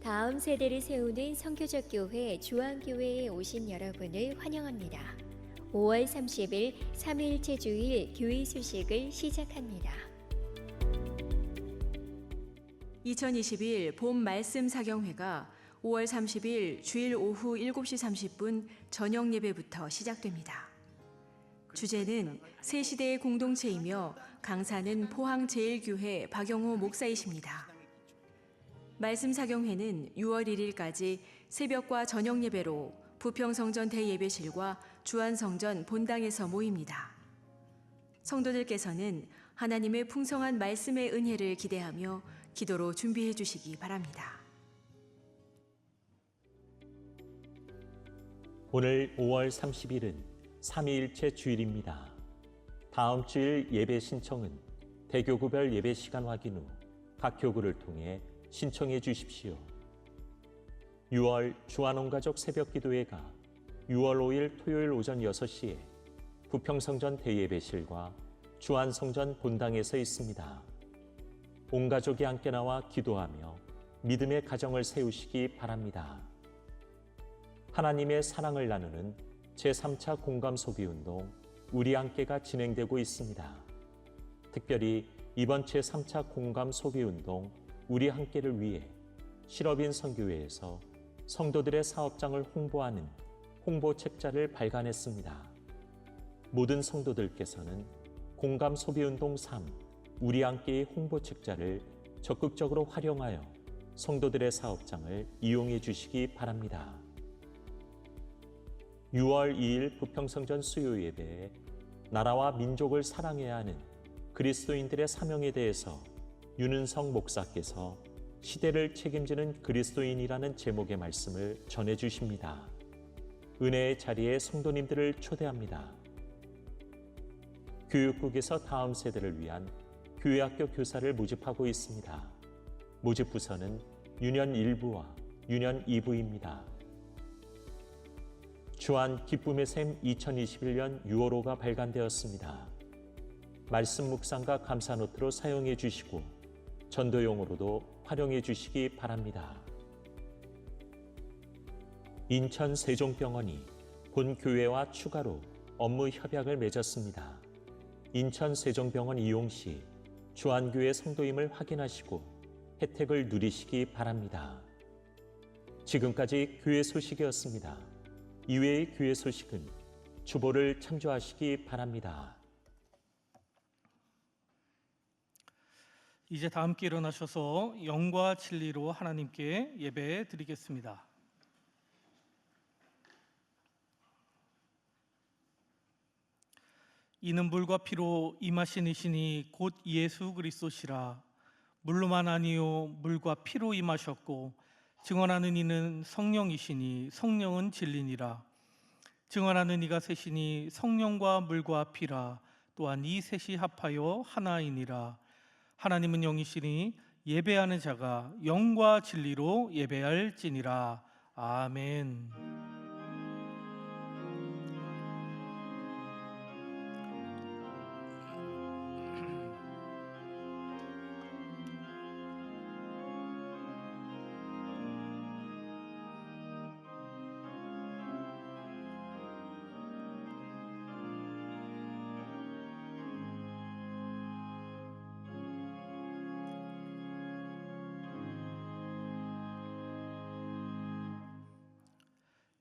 다음 세대를 세우는 선교적 교회 주안교회에 오신 여러분을 환영합니다. 5월 30일 3일째 주일 교회 소식을 시작합니다. 2021 봄 말씀 사경회가 5월 30일 주일 오후 7시 30분 저녁 예배부터 시작됩니다. 주제는 새 시대의 공동체이며 강사는 포항제일교회 박영호 목사이십니다. 말씀 사경회는 6월 1일까지 새벽과 저녁 예배로 부평성전 대예배실과 주안성전 본당에서 모입니다. 성도들께서는 하나님의 풍성한 말씀의 은혜를 기대하며 기도로 준비해 주시기 바랍니다. 오늘 5월 30일은 삼위일체 주일입니다. 다음 주일 예배 신청은 대교구별 예배 시간 확인 후 각 교구를 통해 신청해 주십시오. 6월 주안온가족 새벽기도회가 6월 5일 토요일 오전 6시에 부평성전 대예배실과 주안성전 본당에서 있습니다. 온 가족이 함께 나와 기도하며 믿음의 가정을 세우시기 바랍니다. 하나님의 사랑을 나누는 제3차 공감소비운동 우리 함께가 진행되고 있습니다. 특별히 이번 제3차 공감소비운동 우리 함께를 위해 실업인 선교회에서 성도들의 사업장을 홍보하는 홍보책자를 발간했습니다. 모든 성도들께서는 공감소비운동 3 우리 함께의 홍보책자를 적극적으로 활용하여 성도들의 사업장을 이용해 주시기 바랍니다. 6월 2일 부평성전 수요예배에 나라와 민족을 사랑해야 하는 그리스도인들의 사명에 대해서 윤은성 목사께서 시대를 책임지는 그리스도인이라는 제목의 말씀을 전해 주십니다. 은혜의 자리에 성도님들을 초대합니다. 교육국에서 다음 세대를 위한 교회학교 교사를 모집하고 있습니다. 모집 부서는 유년 1부와 유년 2부입니다. 주안 기쁨의 샘 2021년 6월호가 발간되었습니다. 말씀 묵상과 감사 노트로 사용해 주시고 전도용으로도 활용해 주시기 바랍니다. 인천 세종병원이 본 교회와 추가로 업무 협약을 맺었습니다. 인천 세종병원 이용 시 주안교회 성도임을 확인하시고 혜택을 누리시기 바랍니다. 지금까지 교회 소식이었습니다. 이외의 교회 소식은 주보를 참조하시기 바랍니다. 이제 다 함께 일어나셔서 영과 진리로 하나님께 예배 드리겠습니다. 이는 물과 피로 임하신 이시니 곧 예수 그리스도시라. 물로만 아니요 물과 피로 임하셨고 증언하는 이는 성령이시니 성령은 진리니라. 증언하는 이가 셋이니 성령과 물과 피라. 또한 이 셋이 합하여 하나이니라. 하나님은 영이시니 예배하는 자가 영과 진리로 예배할지니라. 아멘.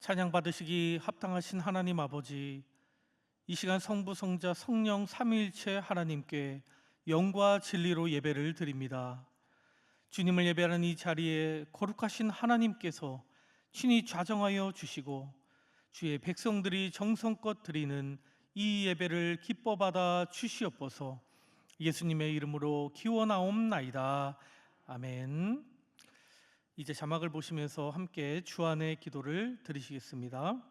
찬양 받으시기 합당하신 하나님 아버지, 이 시간 성부, 성자, 성령 삼위일체 하나님께 영과 진리로 예배를 드립니다. 주님을 예배하는 이 자리에 거룩하신 하나님께서 친히 좌정하여 주시고 주의 백성들이 정성껏 드리는 이 예배를 기뻐 받아 주시옵소서. 예수님의 이름으로 기원하옵나이다. 아멘. 이제 자막을 보시면서 함께 주안의 기도를 드리시겠습니다.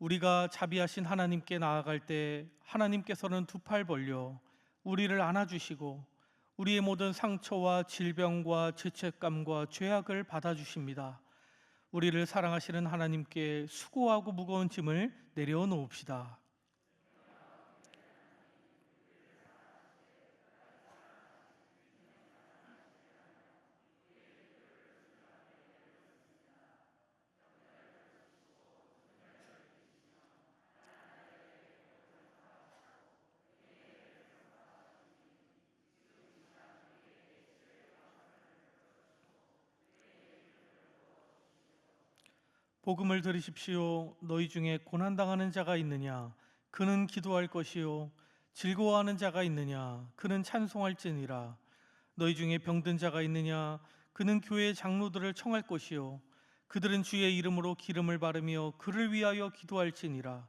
우리가 자비하신 하나님께 나아갈 때 하나님께서는 두 팔 벌려 우리를 안아주시고 우리의 모든 상처와 질병과 죄책감과 죄악을 받아주십니다. 우리를 사랑하시는 하나님께 수고하고 무거운 짐을 내려놓읍시다. 복음을 들으십시오. 너희 중에 고난당하는 자가 있느냐? 그는 기도할 것이요. 즐거워하는 자가 있느냐? 그는 찬송할지니라. 너희 중에 병든 자가 있느냐? 그는 교회의 장로들을 청할 것이요. 그들은 주의 이름으로 기름을 바르며 그를 위하여 기도할지니라.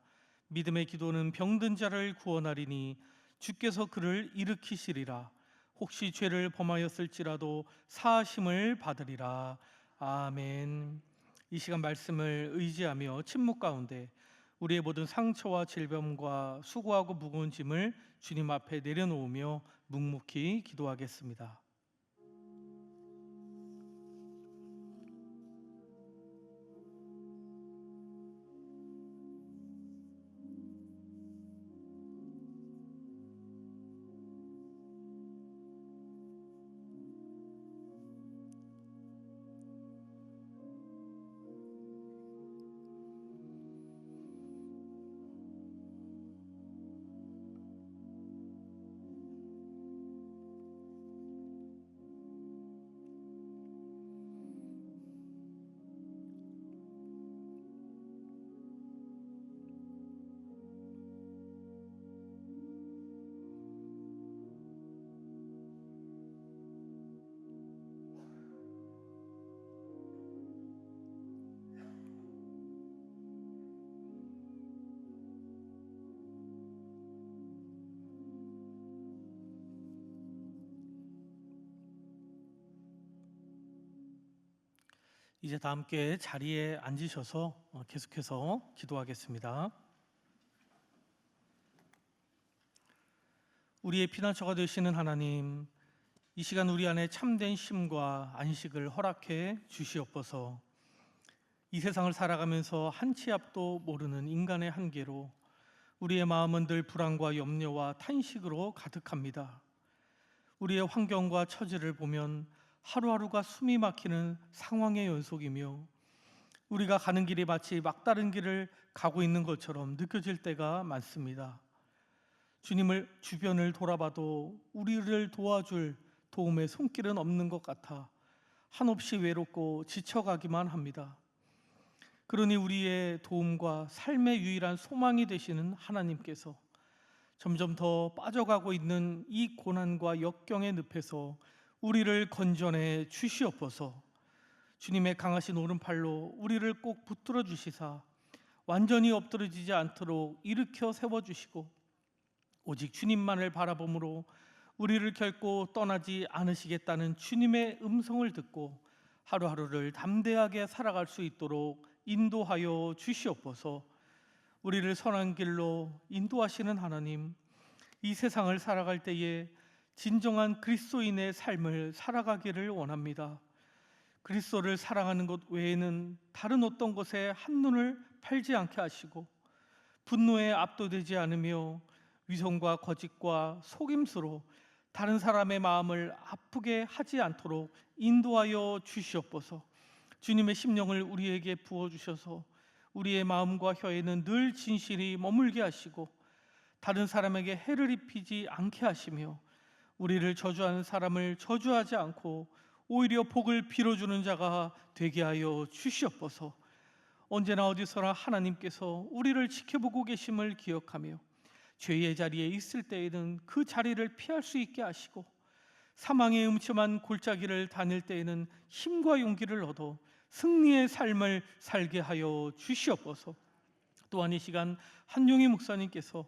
믿음의 기도는 병든 자를 구원하리니 주께서 그를 일으키시리라. 혹시 죄를 범하였을지라도 사하심을 받으리라. 아멘. 이 시간 말씀을 의지하며 침묵 가운데 우리의 모든 상처와 질병과 수고하고 무거운 짐을 주님 앞에 내려놓으며 묵묵히 기도하겠습니다. 이제 다 함께 자리에 앉으셔서 계속해서 기도하겠습니다. 우리의 피난처가 되시는 하나님, 이 시간 우리 안에 참된 쉼과 안식을 허락해 주시옵소서. 이 세상을 살아가면서 한 치 앞도 모르는 인간의 한계로 우리의 마음은 늘 불안과 염려와 탄식으로 가득합니다. 우리의 환경과 처지를 보면 하루하루가 숨이 막히는 상황의 연속이며 우리가 가는 길이 마치 막다른 길을 가고 있는 것처럼 느껴질 때가 많습니다. 주님을 주변을 돌아봐도 우리를 도와줄 도움의 손길은 없는 것 같아 한없이 외롭고 지쳐가기만 합니다. 그러니 우리의 도움과 삶의 유일한 소망이 되시는 하나님께서 점점 더 빠져가고 있는 이 고난과 역경의 늪에서 우리를 건져내 주시옵소서. 주님의 강하신 오른팔로 우리를 꼭 붙들어 주시사 완전히 엎드러지지 않도록 일으켜 세워주시고 오직 주님만을 바라봄으로 우리를 결코 떠나지 않으시겠다는 주님의 음성을 듣고 하루하루를 담대하게 살아갈 수 있도록 인도하여 주시옵소서. 우리를 선한 길로 인도하시는 하나님, 이 세상을 살아갈 때에 진정한 그리스도인의 삶을 살아가기를 원합니다. 그리스도를 사랑하는 것 외에는 다른 어떤 것에 한눈을 팔지 않게 하시고 분노에 압도되지 않으며 위선과 거짓과 속임수로 다른 사람의 마음을 아프게 하지 않도록 인도하여 주시옵소서. 주님의 심령을 우리에게 부어주셔서 우리의 마음과 혀에는 늘 진실이 머물게 하시고 다른 사람에게 해를 입히지 않게 하시며 우리를 저주하는 사람을 저주하지 않고 오히려 복을 빌어주는 자가 되게 하여 주시옵소서. 언제나 어디서나 하나님께서 우리를 지켜보고 계심을 기억하며 죄의 자리에 있을 때에는 그 자리를 피할 수 있게 하시고 사망의 음침한 골짜기를 다닐 때에는 힘과 용기를 얻어 승리의 삶을 살게 하여 주시옵소서. 또한 이 시간 한용희 목사님께서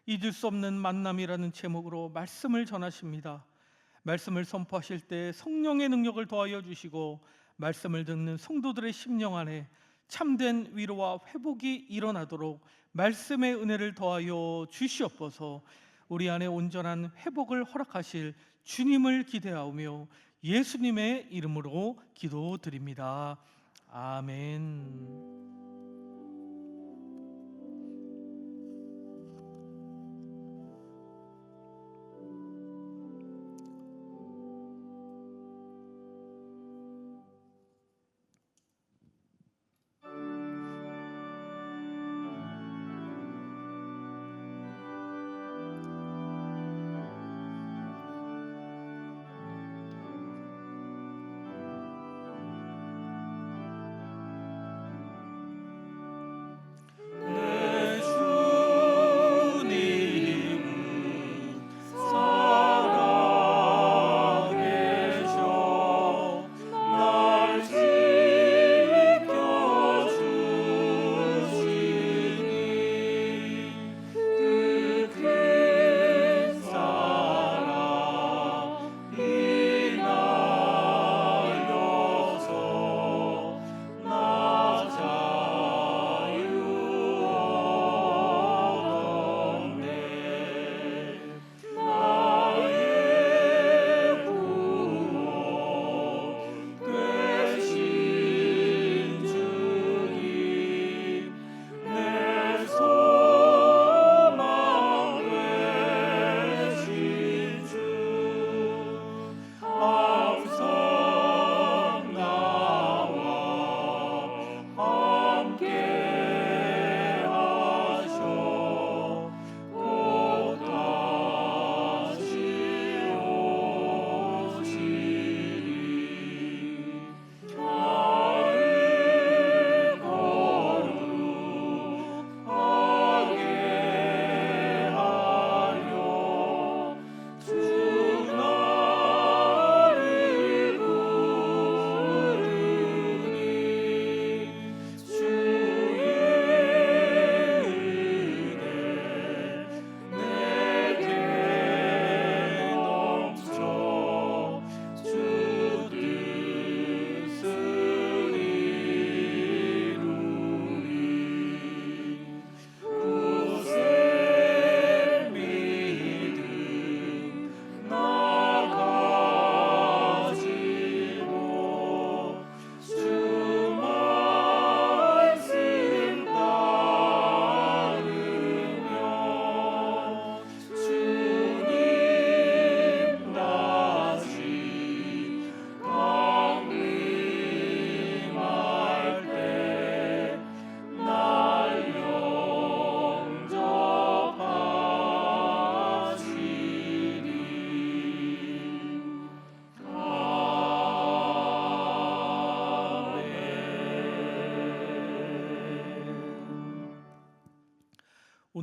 잊을 수 없는 만남이라는 제목으로 말씀을 전하십니다. 말씀을 선포하실 때 성령의 능력을 더하여 주시고 말씀을 듣는 성도들의 심령 안에 참된 위로와 회복이 일어나도록 말씀의 은혜를 더하여 주시옵소서. 우리 안에 온전한 회복을 허락하실 주님을 기대하오며 예수님의 이름으로 기도드립니다. 아멘.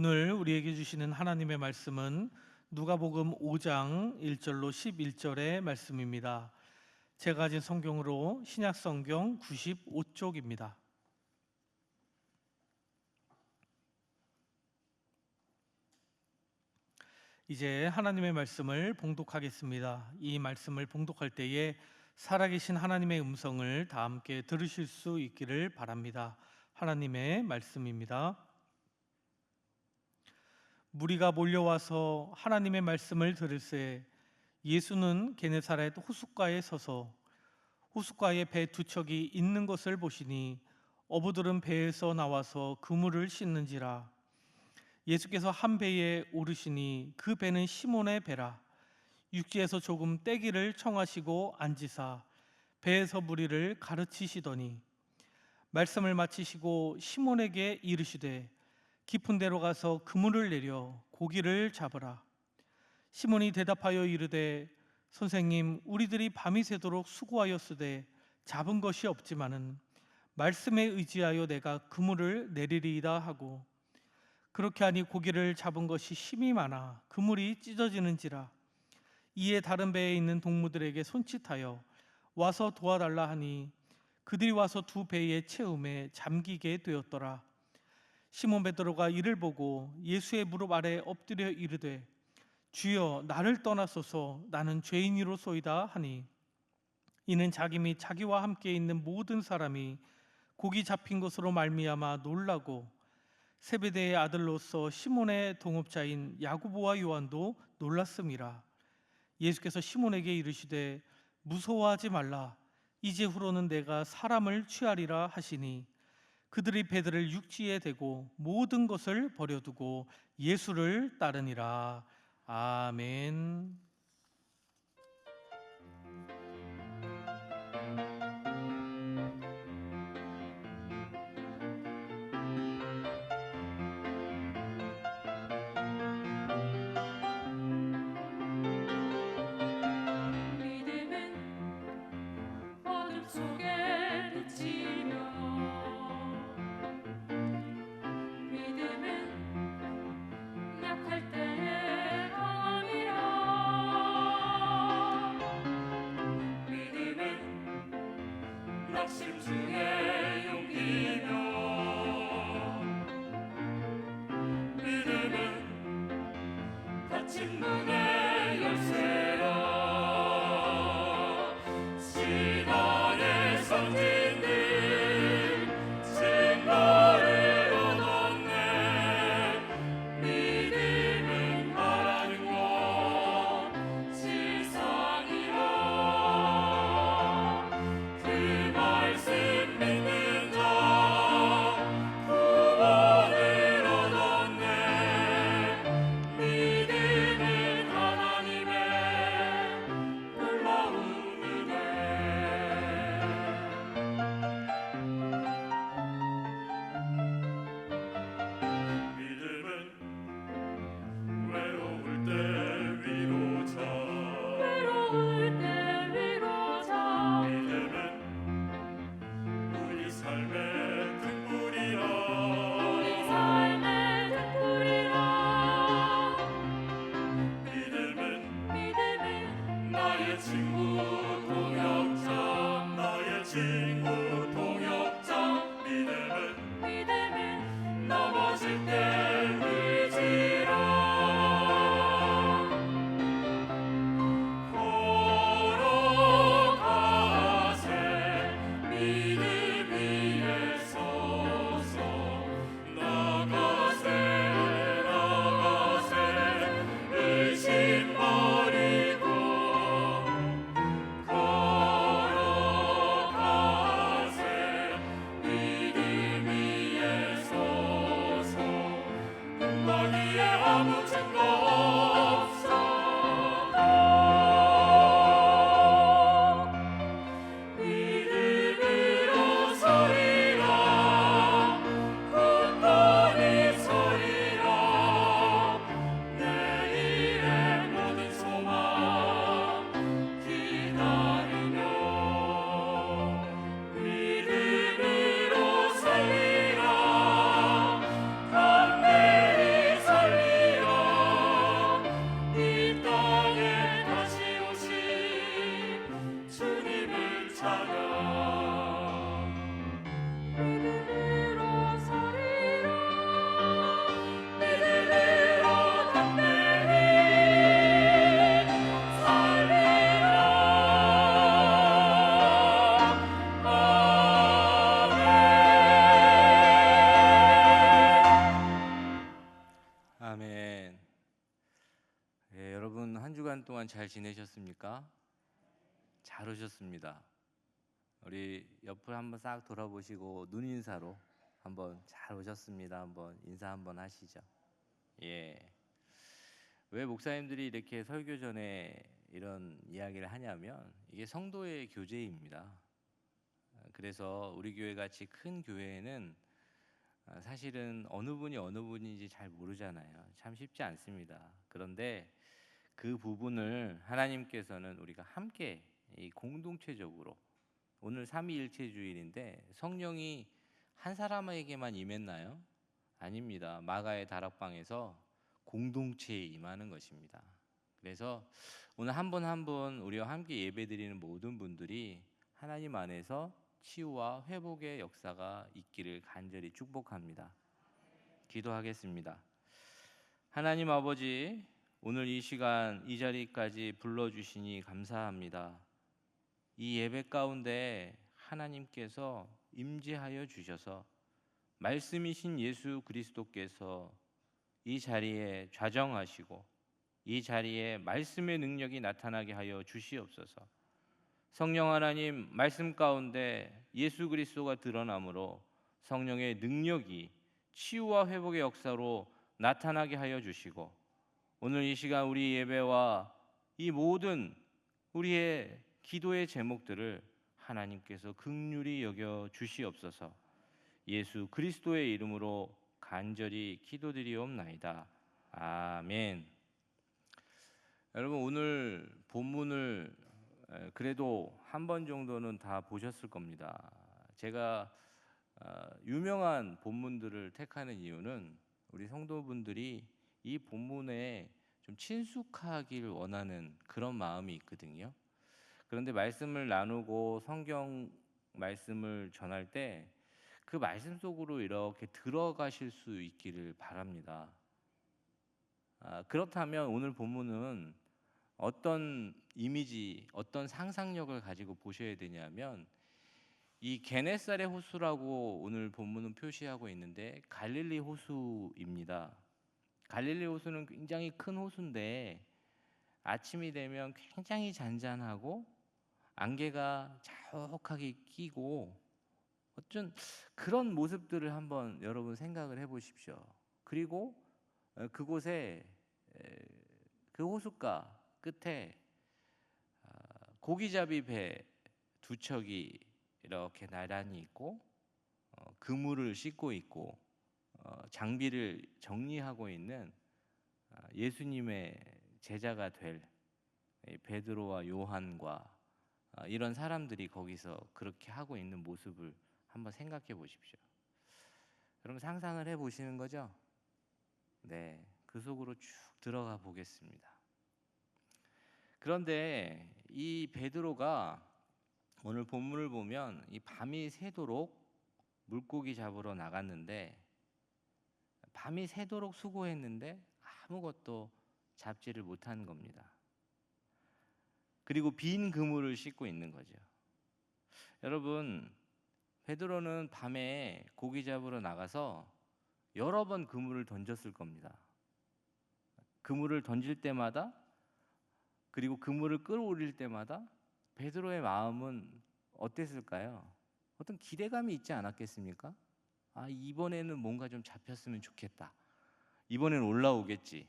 오늘 우리에게 주시는 하나님의 말씀은 누가복음 5장 1절로 11절의 말씀입니다. 제가 가진 성경으로 신약성경 95쪽입니다. 이제 하나님의 말씀을 봉독하겠습니다. 이 말씀을 봉독할 때에 살아계신 하나님의 음성을 다 함께 들으실 수 있기를 바랍니다. 하나님의 말씀입니다. 무리가 몰려와서 하나님의 말씀을 들을새 예수는 게네사렛 호숫가에 서서 호숫가에 배 두 척이 있는 것을 보시니 어부들은 배에서 나와서 그물을 씻는지라. 예수께서 한 배에 오르시니 그 배는 시몬의 배라. 육지에서 조금 떼기를 청하시고 앉으사 배에서 무리를 가르치시더니 말씀을 마치시고 시몬에게 이르시되 깊은 데로 가서 그물을 내려 고기를 잡으라. 시몬이 대답하여 이르되 선생님, 우리들이 밤이 새도록 수고하였으되 잡은 것이 없지만은 말씀에 의지하여 내가 그물을 내리리이다 하고 그렇게 하니 고기를 잡은 것이 심히 많아 그물이 찢어지는지라. 이에 다른 배에 있는 동무들에게 손짓하여 와서 도와달라 하니 그들이 와서 두 배의 채움에 잠기게 되었더라. 시몬 베드로가 이를 보고 예수의 무릎 아래 엎드려 이르되 주여, 나를 떠나소서, 나는 죄인이로소이다 하니 이는 자기 및 자기와 함께 있는 모든 사람이 고기 잡힌 것으로 말미암아 놀라고 세베대의 아들로서 시몬의 동업자인 야고보와 요한도 놀랐음이라. 예수께서 시몬에게 이르시되 무서워하지 말라. 이제후로는 내가 사람을 취하리라 하시니 그들이 배들을 육지에 대고 모든 것을 버려두고 예수를 따르니라. 아멘. 심중에 용기며 믿음은 닫힌 문의 열쇠라. 신앙의 선진들 증거를 얻었네. 믿음은 바라는 것 지상이라. 그 말씀 믿는 자 구원을 얻었네. 믿음은 하나님의 놀라운 은혜. 믿음은 외로울 때 위로자. 믿음은 우리 삶의 등불이라. 믿음은 나의 친구 동역자. 믿음은 넘어질 때 의지라. 걸어가세 믿음 위에 서서. 나가세 의심 버리고. 걸어가세 동안 잘 지내셨습니까? 잘 오셨습니다. 우리 옆을 한번 싹 돌아보시고 눈인사로 한번 잘 오셨습니다. 한번 인사 한번 하시죠. 예. 왜 목사님들이 이렇게 설교 전에 이런 이야기를 하냐면 이게 성도의 교제입니다. 그래서 우리 교회 같이 큰 교회에는 사실은 어느 분이 어느 분인지 잘 모르잖아요. 참 쉽지 않습니다. 그런데 그 부분을 하나님께서는 우리가 함께 이 공동체적으로, 오늘 삼위일체주일인데 성령이 한 사람에게만 임했나요? 아닙니다. 마가의 다락방에서 공동체에 임하는 것입니다. 그래서 오늘 한 분 한 분 우리와 함께 예배드리는 모든 분들이 하나님 안에서 치유와 회복의 역사가 있기를 간절히 축복합니다. 기도하겠습니다. 하나님 아버지, 오늘 이 시간 이 자리까지 불러주시니 감사합니다. 이 예배 가운데 하나님께서 임재하여 주셔서 말씀이신 예수 그리스도께서 이 자리에 좌정하시고 이 자리에 말씀의 능력이 나타나게 하여 주시옵소서. 성령 하나님, 말씀 가운데 예수 그리스도가 드러남으로 성령의 능력이 치유와 회복의 역사로 나타나게 하여 주시고, 오늘 이 시간 우리 예배와 이 모든 우리의 기도의 제목들을 하나님께서 긍휼히 여겨 주시옵소서. 예수 그리스도의 이름으로 간절히 기도드리옵나이다. 아멘. 여러분, 오늘 본문을 그래도 한 번 정도는 다 보셨을 겁니다. 제가 유명한 본문들을 택하는 이유는 우리 성도분들이 이 본문에 좀 친숙하길 원하는 그런 마음이 있거든요. 그런데 말씀을 나누고 성경 말씀을 전할 때 그 말씀 속으로 이렇게 들어가실 수 있기를 바랍니다. 그렇다면 오늘 본문은 어떤 이미지, 어떤 상상력을 가지고 보셔야 되냐면, 이 게네사렛 호수라고 오늘 본문은 표시하고 있는데 갈릴리 호수입니다. 갈릴리 호수는 굉장히 큰 호수인데 아침이 되면 굉장히 잔잔하고 안개가 자욱하게 끼고 어쩐 그런 모습들을 한번 여러분 생각을 해보십시오. 그리고 그곳에 그 호숫가 끝에 고기잡이 배 두 척이 이렇게 나란히 있고 그물을 싣고 있고 장비를 정리하고 있는 예수님의 제자가 될 베드로와 요한과 이런 사람들이 거기서 그렇게 하고 있는 모습을 한번 생각해 보십시오. 여러분 상상을 해 보시는 거죠? 네, 그 속으로 쭉 들어가 보겠습니다. 그런데 이 베드로가 오늘 본문을 보면 이 밤이 새도록 물고기 잡으러 나갔는데, 밤이 새도록 수고했는데 아무것도 잡지를 못한 겁니다. 그리고 빈 그물을 싣고 있는 거죠. 여러분, 베드로는 밤에 고기 잡으러 나가서 여러 번 그물을 던졌을 겁니다. 그물을 던질 때마다, 그리고 그물을 끌어올릴 때마다 베드로의 마음은 어땠을까요? 어떤 기대감이 있지 않았겠습니까? 이번에는 뭔가 좀 잡혔으면 좋겠다. 이번에는 올라오겠지.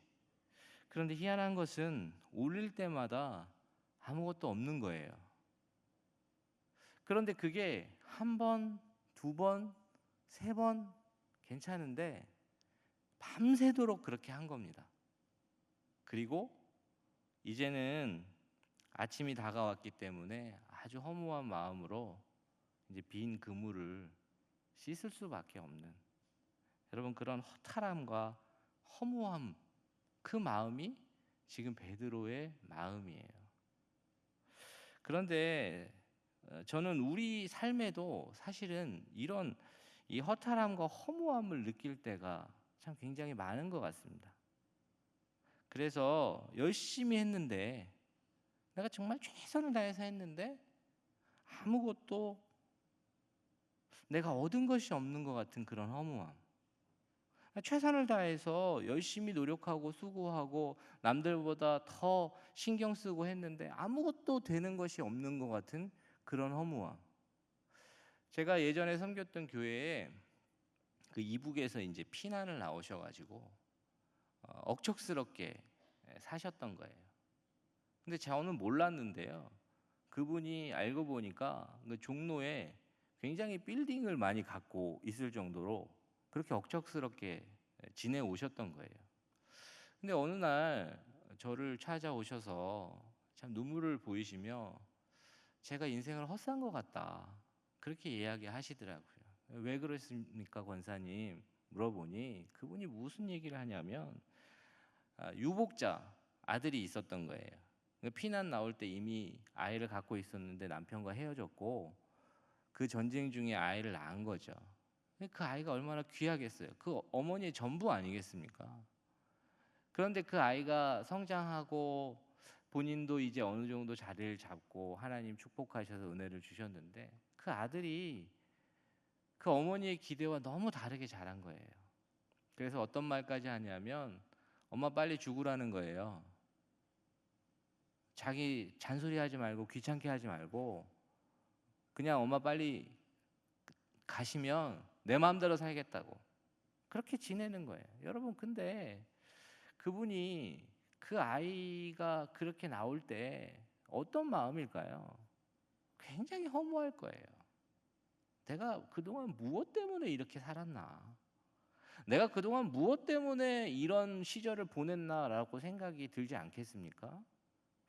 그런데 희한한 것은 올릴 때마다 아무것도 없는 거예요. 그런데 그게 한 번, 두 번, 세 번 괜찮은데 밤새도록 그렇게 한 겁니다. 그리고 이제는 아침이 다가왔기 때문에 아주 허무한 마음으로 이제 빈 그물을 씻을 수밖에 없는, 여러분 그런 허탈함과 허무함, 그 마음이 지금 베드로의 마음이에요. 그런데 저는 우리 삶에도 사실은 이런 이 허탈함과 허무함을 느낄 때가 참 굉장히 많은 것 같습니다. 그래서 열심히 했는데, 내가 정말 최선을 다해서 했는데 아무것도 내가 얻은 것이 없는 것 같은 그런 허무함. 최선을 다해서 열심히 노력하고 수고하고 남들보다 더 신경 쓰고 했는데 아무것도 되는 것이 없는 것 같은 그런 허무함. 제가 예전에 섬겼던 교회에 그 이북에서 이제 피난을 나오셔가지고 억척스럽게 사셨던 거예요. 근데 저는 몰랐는데요. 그분이 알고 보니까 그 종로에 굉장히 빌딩을 많이 갖고 있을 정도로 그렇게 억척스럽게 지내오셨던 거예요. 근데 어느 날 저를 찾아오셔서 참 눈물을 보이시며 제가 인생을 헛산 것 같다 그렇게 이야기하시더라고요. 왜 그러십니까 권사님? 물어보니 그분이 무슨 얘기를 하냐면 유복자 아들이 있었던 거예요. 피난 나올 때 이미 아이를 갖고 있었는데 남편과 헤어졌고 그 전쟁 중에 아이를 낳은 거죠. 그 아이가 얼마나 귀하겠어요. 그 어머니의 전부 아니겠습니까? 그런데 그 아이가 성장하고 본인도 이제 어느 정도 자리를 잡고 하나님 축복하셔서 은혜를 주셨는데 그 아들이 그 어머니의 기대와 너무 다르게 자란 거예요. 그래서 어떤 말까지 하냐면 엄마 빨리 죽으라는 거예요. 자기 잔소리하지 말고 귀찮게 하지 말고 그냥 엄마 빨리 가시면 내 마음대로 살겠다고 그렇게 지내는 거예요. 여러분 근데 그분이 그 아이가 그렇게 나올 때 어떤 마음일까요? 굉장히 허무할 거예요. 내가 그동안 무엇 때문에 이렇게 살았나? 내가 그동안 무엇 때문에 이런 시절을 보냈나라고 생각이 들지 않겠습니까?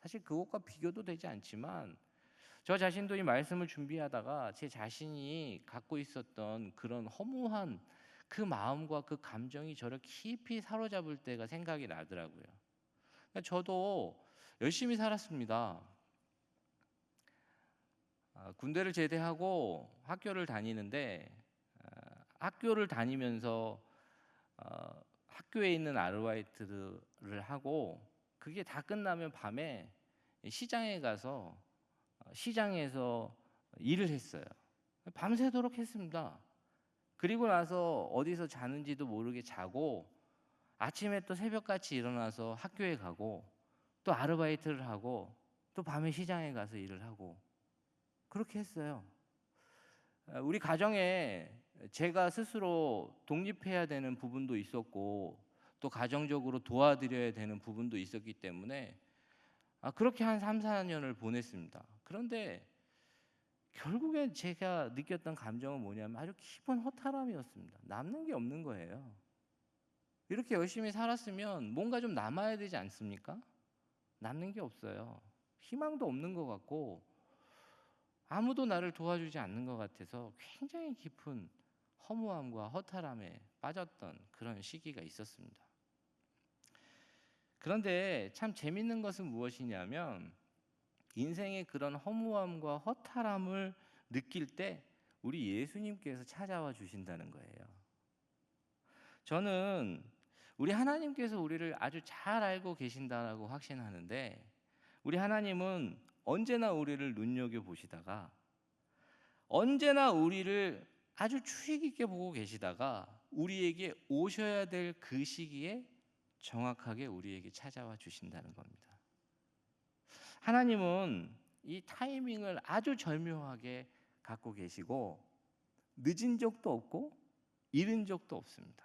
사실 그것과 비교도 되지 않지만 저 자신도 이 말씀을 준비하다가 제 자신이 갖고 있었던 그런 허무한 그 마음과 그 감정이 저를 깊이 사로잡을 때가 생각이 나더라고요. 그러니까 저도 열심히 살았습니다. 군대를 제대하고 학교를 다니는데 학교를 다니면서 학교에 있는 아르바이트를 하고 그게 다 끝나면 밤에 시장에 가서 시장에서 일을 했어요. 밤새도록 했습니다. 그리고 나서 어디서 자는지도 모르게 자고 아침에 또 새벽같이 일어나서 학교에 가고 또 아르바이트를 하고 또 밤에 시장에 가서 일을 하고 그렇게 했어요. 우리 가정에 제가 스스로 독립해야 되는 부분도 있었고 또 가정적으로 도와드려야 되는 부분도 있었기 때문에 그렇게 한 3, 4년을 보냈습니다. 그런데 결국엔 제가 느꼈던 감정은 뭐냐면 아주 깊은 허탈함이었습니다. 남는 게 없는 거예요. 이렇게 열심히 살았으면 뭔가 좀 남아야 되지 않습니까? 남는 게 없어요. 희망도 없는 것 같고 아무도 나를 도와주지 않는 것 같아서 굉장히 깊은 허무함과 허탈함에 빠졌던 그런 시기가 있었습니다. 그런데 참 재밌는 것은 무엇이냐면 인생의 그런 허무함과 허탈함을 느낄 때 우리 예수님께서 찾아와 주신다는 거예요. 저는 우리 하나님께서 우리를 아주 잘 알고 계신다라고 확신하는데 우리 하나님은 언제나 우리를 눈여겨보시다가 언제나 우리를 아주 추익 있게 보고 계시다가 우리에게 오셔야 될 그 시기에 정확하게 우리에게 찾아와 주신다는 겁니다. 하나님은 이 타이밍을 아주 절묘하게 갖고 계시고 늦은 적도 없고 이른 적도 없습니다.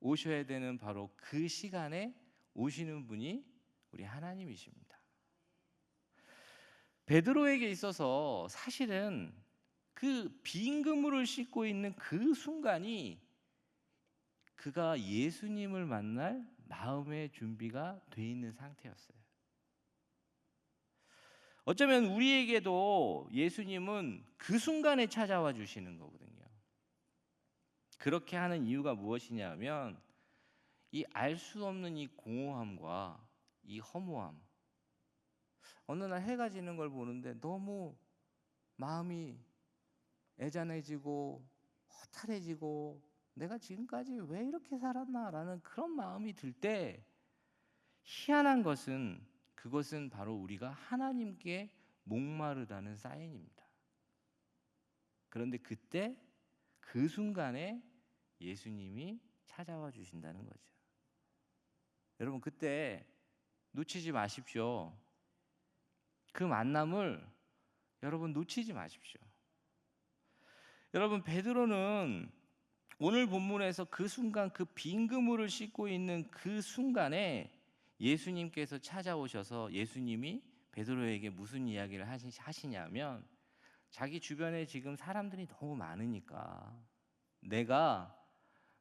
오셔야 되는 바로 그 시간에 오시는 분이 우리 하나님이십니다. 베드로에게 있어서 사실은 그 빈 그물을 씻고 있는 그 순간이 그가 예수님을 만날 마음의 준비가 돼 있는 상태였어요. 어쩌면 우리에게도 예수님은 그 순간에 찾아와 주시는 거거든요. 그렇게 하는 이유가 무엇이냐면 이 알 수 없는 이 공허함과 이 허무함. 어느 날 해가 지는 걸 보는데 너무 마음이 애잔해지고 허탈해지고 내가 지금까지 왜 이렇게 살았나라는 그런 마음이 들 때 희한한 것은 그것은 바로 우리가 하나님께 목마르다는 사인입니다. 그런데 그때 그 순간에 예수님이 찾아와 주신다는 거죠. 여러분 그때 놓치지 마십시오. 그 만남을 여러분 놓치지 마십시오. 여러분 베드로는 오늘 본문에서 그 순간 그 빈 그물을 씻고 있는 그 순간에 예수님께서 찾아오셔서 예수님이 베드로에게 무슨 이야기를 하시냐면 자기 주변에 지금 사람들이 너무 많으니까 내가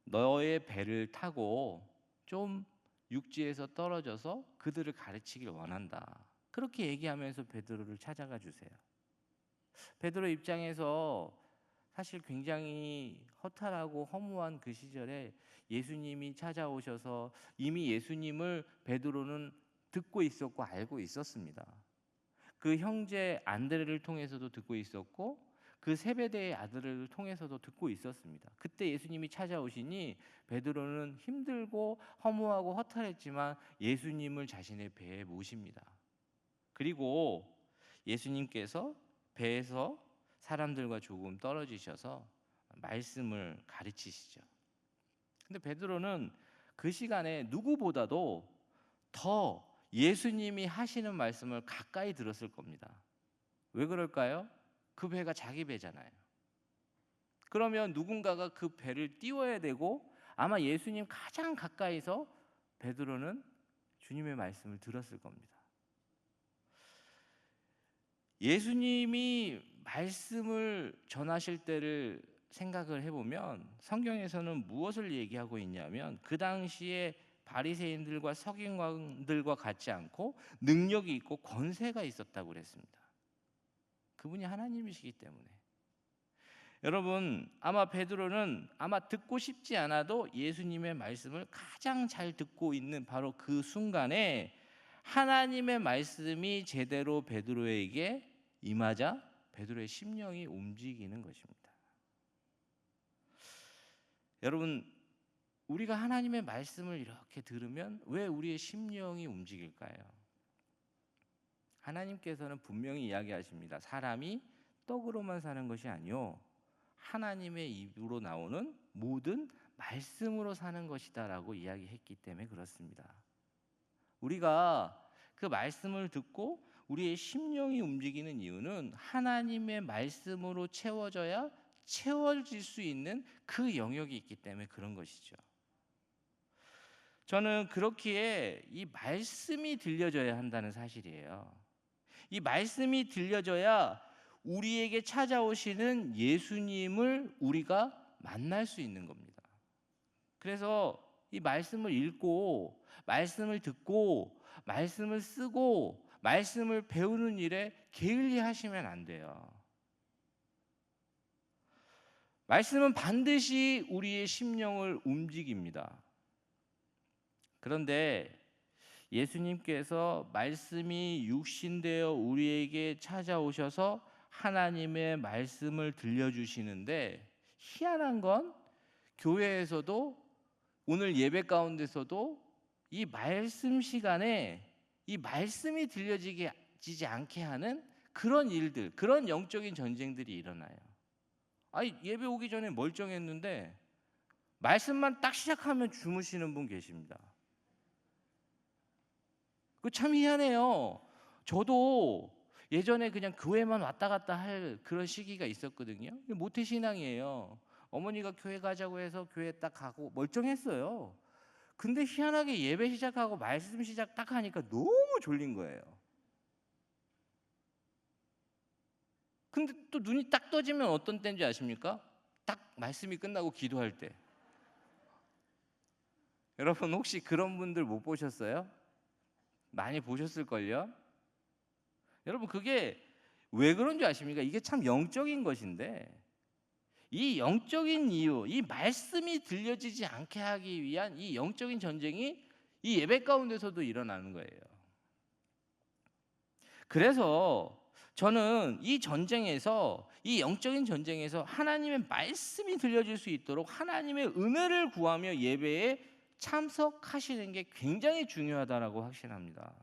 너의 배를 타고 좀 육지에서 떨어져서 그들을 가르치길 원한다. 그렇게 얘기하면서 베드로를 찾아가 주세요. 베드로 입장에서 사실 굉장히 허탈하고 허무한 그 시절에 예수님이 찾아오셔서 이미 예수님을 베드로는 듣고 있었고 알고 있었습니다. 그 형제 안드레를 통해서도 듣고 있었고 그 세베대의 아들을 통해서도 듣고 있었습니다. 그때 예수님이 찾아오시니 베드로는 힘들고 허무하고 허탈했지만 예수님을 자신의 배에 모십니다. 그리고 예수님께서 배에서 사람들과 조금 떨어지셔서 말씀을 가르치시죠. 근데 베드로는 그 시간에 누구보다도 더 예수님이 하시는 말씀을 가까이 들었을 겁니다. 왜 그럴까요? 그 배가 자기 배잖아요. 그러면 누군가가 그 배를 띄워야 되고 아마 예수님 가장 가까이서 베드로는 주님의 말씀을 들었을 겁니다. 예수님이 말씀을 전하실 때를 생각을 해보면 성경에서는 무엇을 얘기하고 있냐면 그 당시에 바리새인들과 서기관들과 같지 않고 능력이 있고 권세가 있었다고 그랬습니다. 그분이 하나님이시기 때문에. 여러분 아마 베드로는 아마 듣고 싶지 않아도 예수님의 말씀을 가장 잘 듣고 있는 바로 그 순간에 하나님의 말씀이 제대로 베드로에게 임하자 베드로의 심령이 움직이는 것입니다. 여러분 우리가 하나님의 말씀을 이렇게 들으면 왜 우리의 심령이 움직일까요? 하나님께서는 분명히 이야기하십니다. 사람이 떡으로만 사는 것이 아니요 하나님의 입으로 나오는 모든 말씀으로 사는 것이다라고 이야기했기 때문에 그렇습니다. 우리가 그 말씀을 듣고 우리의 심령이 움직이는 이유는 하나님의 말씀으로 채워져야 채워질 수 있는 그 영역이 있기 때문에 그런 것이죠. 저는 그렇기에 이 말씀이 들려져야 한다는 사실이에요. 이 말씀이 들려져야 우리에게 찾아오시는 예수님을 우리가 만날 수 있는 겁니다. 그래서 이 말씀을 읽고 말씀을 듣고 말씀을 쓰고 말씀을 배우는 일에 게을리하시면 안 돼요. 말씀은 반드시 우리의 심령을 움직입니다. 그런데 예수님께서 말씀이 육신되어 우리에게 찾아오셔서 하나님의 말씀을 들려주시는데 희한한 건 교회에서도 오늘 예배 가운데서도 이 말씀 시간에 이 말씀이 들려지지 않게 하는 그런 일들, 그런 영적인 전쟁들이 일어나요. 아니 예배 오기 전에 멀쩡했는데 말씀만 딱 시작하면 주무시는 분 계십니다. 그 참 희한해요. 저도 예전에 그냥 교회만 왔다 갔다 할 그런 시기가 있었거든요. 모태신앙이에요. 어머니가 교회 가자고 해서 교회 딱 가고 멀쩡했어요. 근데 희한하게 예배 시작하고 말씀 시작 딱 하니까 너무 졸린 거예요. 근데 또 눈이 딱 떠지면 어떤 때인지 아십니까? 딱 말씀이 끝나고 기도할 때. 여러분 혹시 그런 분들 못 보셨어요? 많이 보셨을걸요? 여러분 그게 왜 그런 줄 아십니까? 이게 참 영적인 것인데 이 영적인 이유, 이 말씀이 들려지지 않게 하기 위한 이 영적인 전쟁이 이 예배 가운데서도 일어나는 거예요. 그래서 저는 이 전쟁에서 이 영적인 전쟁에서 하나님의 말씀이 들려질 수 있도록 하나님의 은혜를 구하며 예배에 참석하시는 게 굉장히 중요하다라고 확신합니다.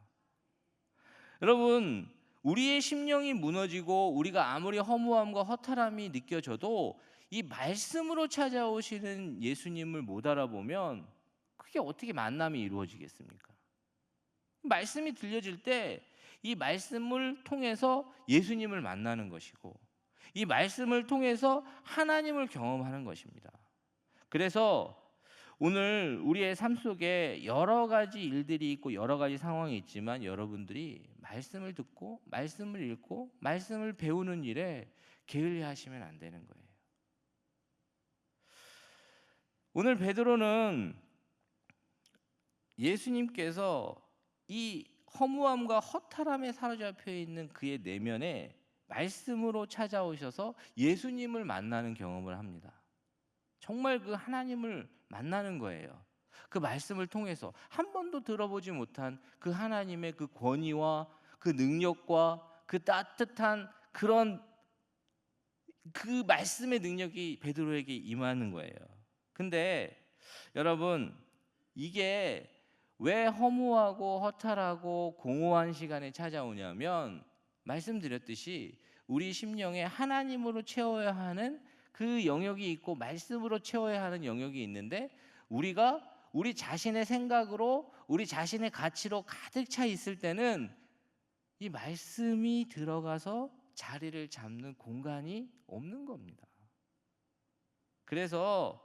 여러분 우리의 심령이 무너지고 우리가 아무리 허무함과 허탈함이 느껴져도 이 말씀으로 찾아오시는 예수님을 못 알아보면 그게 어떻게 만남이 이루어지겠습니까? 말씀이 들려질 때 이 말씀을 통해서 예수님을 만나는 것이고 이 말씀을 통해서 하나님을 경험하는 것입니다. 그래서 오늘 우리의 삶 속에 여러 가지 일들이 있고 여러 가지 상황이 있지만 여러분들이 말씀을 듣고 말씀을 읽고 말씀을 배우는 일에 게을리 하시면 안 되는 거예요. 오늘 베드로는 예수님께서 이 허무함과 허탈함에 사로잡혀 있는 그의 내면에 말씀으로 찾아오셔서 예수님을 만나는 경험을 합니다. 정말 그 하나님을 만나는 거예요. 그 말씀을 통해서 한 번도 들어보지 못한 그 하나님의 그 권위와 그 능력과 그 따뜻한 그런 그 말씀의 능력이 베드로에게 임하는 거예요. 근데 여러분, 이게 왜 허무하고 허탈하고 공허한 시간에 찾아오냐면 말씀드렸듯이 우리 심령에 하나님으로 채워야 하는 그 영역이 있고 말씀으로 채워야 하는 영역이 있는데 우리가 우리 자신의 생각으로 우리 자신의 가치로 가득 차 있을 때는 이 말씀이 들어가서 자리를 잡는 공간이 없는 겁니다. 그래서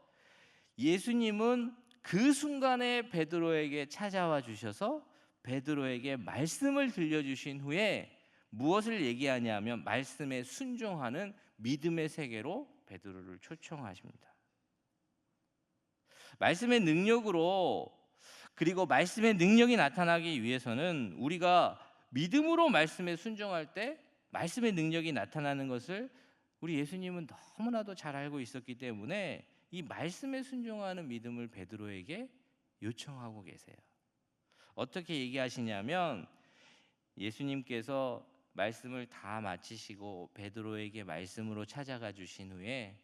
예수님은 그 순간에 베드로에게 찾아와 주셔서 베드로에게 말씀을 들려주신 후에 무엇을 얘기하냐면 말씀에 순종하는 믿음의 세계로 베드로를 초청하십니다. 말씀의 능력으로 그리고 말씀의 능력이 나타나기 위해서는 우리가 믿음으로 말씀에 순종할 때 말씀의 능력이 나타나는 것을 우리 예수님은 너무나도 잘 알고 있었기 때문에 이 말씀에 순종하는 믿음을 베드로에게 요청하고 계세요. 어떻게 얘기하시냐면 예수님께서 말씀을 다 마치시고 베드로에게 말씀으로 찾아가 주신 후에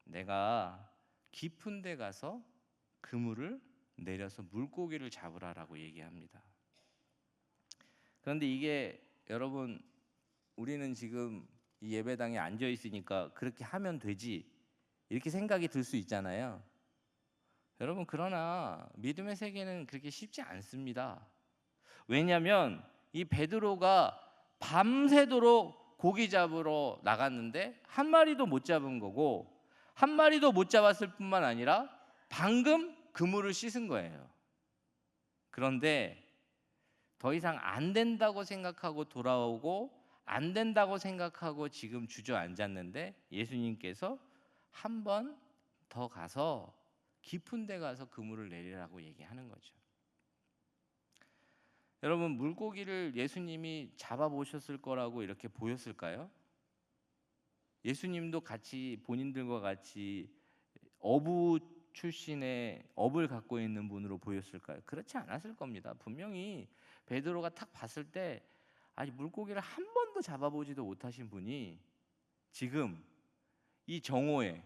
내가 깊은 데 가서 그물을 내려서 물고기를 잡으라라고 얘기합니다. 그런데 이게 여러분 우리는 지금 이 예배당에 앉아 있으니까 그렇게 하면 되지 이렇게 생각이 들 수 있잖아요. 여러분 그러나 믿음의 세계는 그렇게 쉽지 않습니다. 왜냐하면 이 베드로가 밤새도록 고기 잡으러 나갔는데 한 마리도 못 잡은 거고 한 마리도 못 잡았을 뿐만 아니라 방금 그물을 씻은 거예요. 그런데 더 이상 안 된다고 생각하고 돌아오고 안 된다고 생각하고 지금 주저앉았는데 예수님께서 한 번 더 가서 깊은 데 가서 그물을 내리라고 얘기하는 거죠. 여러분 물고기를 예수님이 잡아보셨을 거라고 이렇게 보였을까요? 예수님도 같이 본인들과 같이 어부 출신의 업을 갖고 있는 분으로 보였을까요? 그렇지 않았을 겁니다. 분명히 베드로가 딱 봤을 때 아니 물고기를 한 번도 잡아보지도 못하신 분이 지금 이 정오에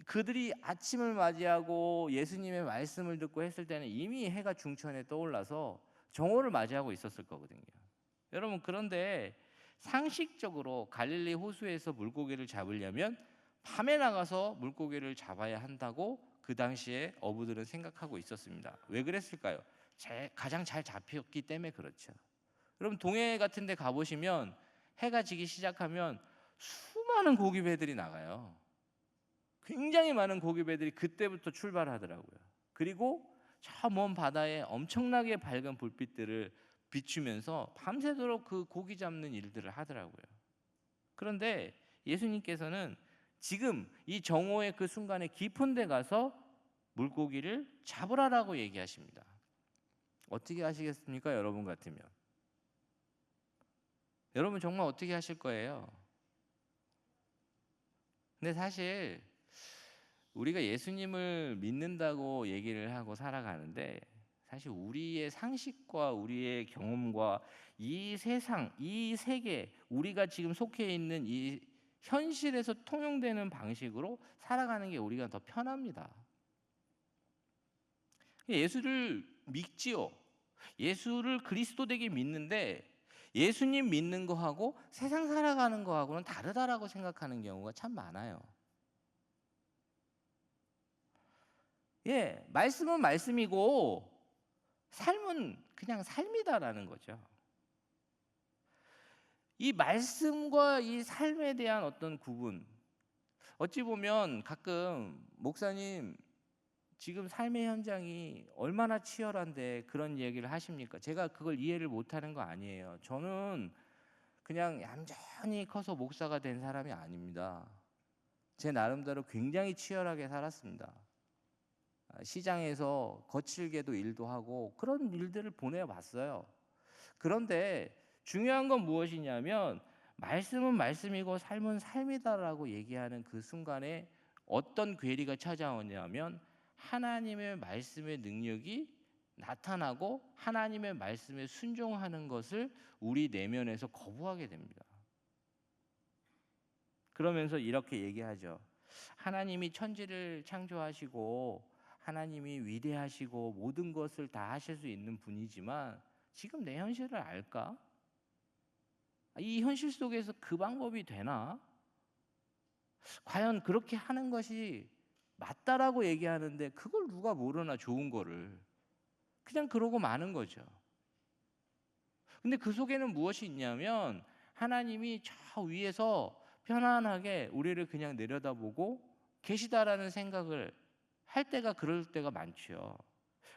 그들이 아침을 맞이하고 예수님의 말씀을 듣고 했을 때는 이미 해가 중천에 떠올라서 정오를 맞이하고 있었을 거거든요. 여러분 그런데 상식적으로 갈릴리 호수에서 물고기를 잡으려면 밤에 나가서 물고기를 잡아야 한다고 그 당시에 어부들은 생각하고 있었습니다. 왜 그랬을까요? 가장 잘 잡혔기 때문에 그렇죠. 여러분 동해 같은 데 가보시면 해가 지기 시작하면 수많은 고기배들이 나가요. 굉장히 많은 고기배들이 그때부터 출발하더라고요. 그리고 저 먼 바다에 엄청나게 밝은 불빛들을 비추면서 밤새도록 그 고기 잡는 일들을 하더라고요. 그런데 예수님께서는 지금 이 정오의 그 순간에 깊은 데 가서 물고기를 잡으라라고 얘기하십니다. 어떻게 하시겠습니까? 여러분 같으면 여러분 정말 어떻게 하실 거예요? 근데 사실 우리가 예수님을 믿는다고 얘기를 하고 살아가는데 사실 우리의 상식과 우리의 경험과 이 세상, 이 세계, 우리가 지금 속해 있는 이 현실에서 통용되는 방식으로 살아가는 게 우리가 더 편합니다. 예수를 믿지요. 예수를 그리스도 되게 믿는데 예수님 믿는 거하고 세상 살아가는 거하고는 다르다라고 생각하는 경우가 참 많아요. 예, 말씀은 말씀이고 삶은 그냥 삶이다라는 거죠. 이 말씀과 이 삶에 대한 어떤 구분, 어찌 보면 가끔 목사님 지금 삶의 현장이 얼마나 치열한데 그런 얘기를 하십니까? 제가 그걸 이해를 못하는 거 아니에요. 저는 그냥 얌전히 커서 목사가 된 사람이 아닙니다. 제 나름대로 굉장히 치열하게 살았습니다. 시장에서 거칠게도 일도 하고 그런 일들을 보내봤어요. 그런데 중요한 건 무엇이냐면 말씀은 말씀이고 삶은 삶이다라고 얘기하는 그 순간에 어떤 괴리가 찾아오냐면 하나님의 말씀의 능력이 나타나고 하나님의 말씀에 순종하는 것을 우리 내면에서 거부하게 됩니다. 그러면서 이렇게 얘기하죠. 하나님이 천지를 창조하시고 하나님이 위대하시고 모든 것을 다 하실 수 있는 분이지만 지금 내 현실을 알까? 이 현실 속에서 그 방법이 되나? 과연 그렇게 하는 것이 맞다라고 얘기하는데 그걸 누가 모르나, 좋은 거를. 그냥 그러고 마는 거죠. 근데 그 속에는 무엇이 있냐면 하나님이 저 위에서 편안하게 우리를 그냥 내려다보고 계시다라는 생각을 할 때가, 그럴 때가 많죠.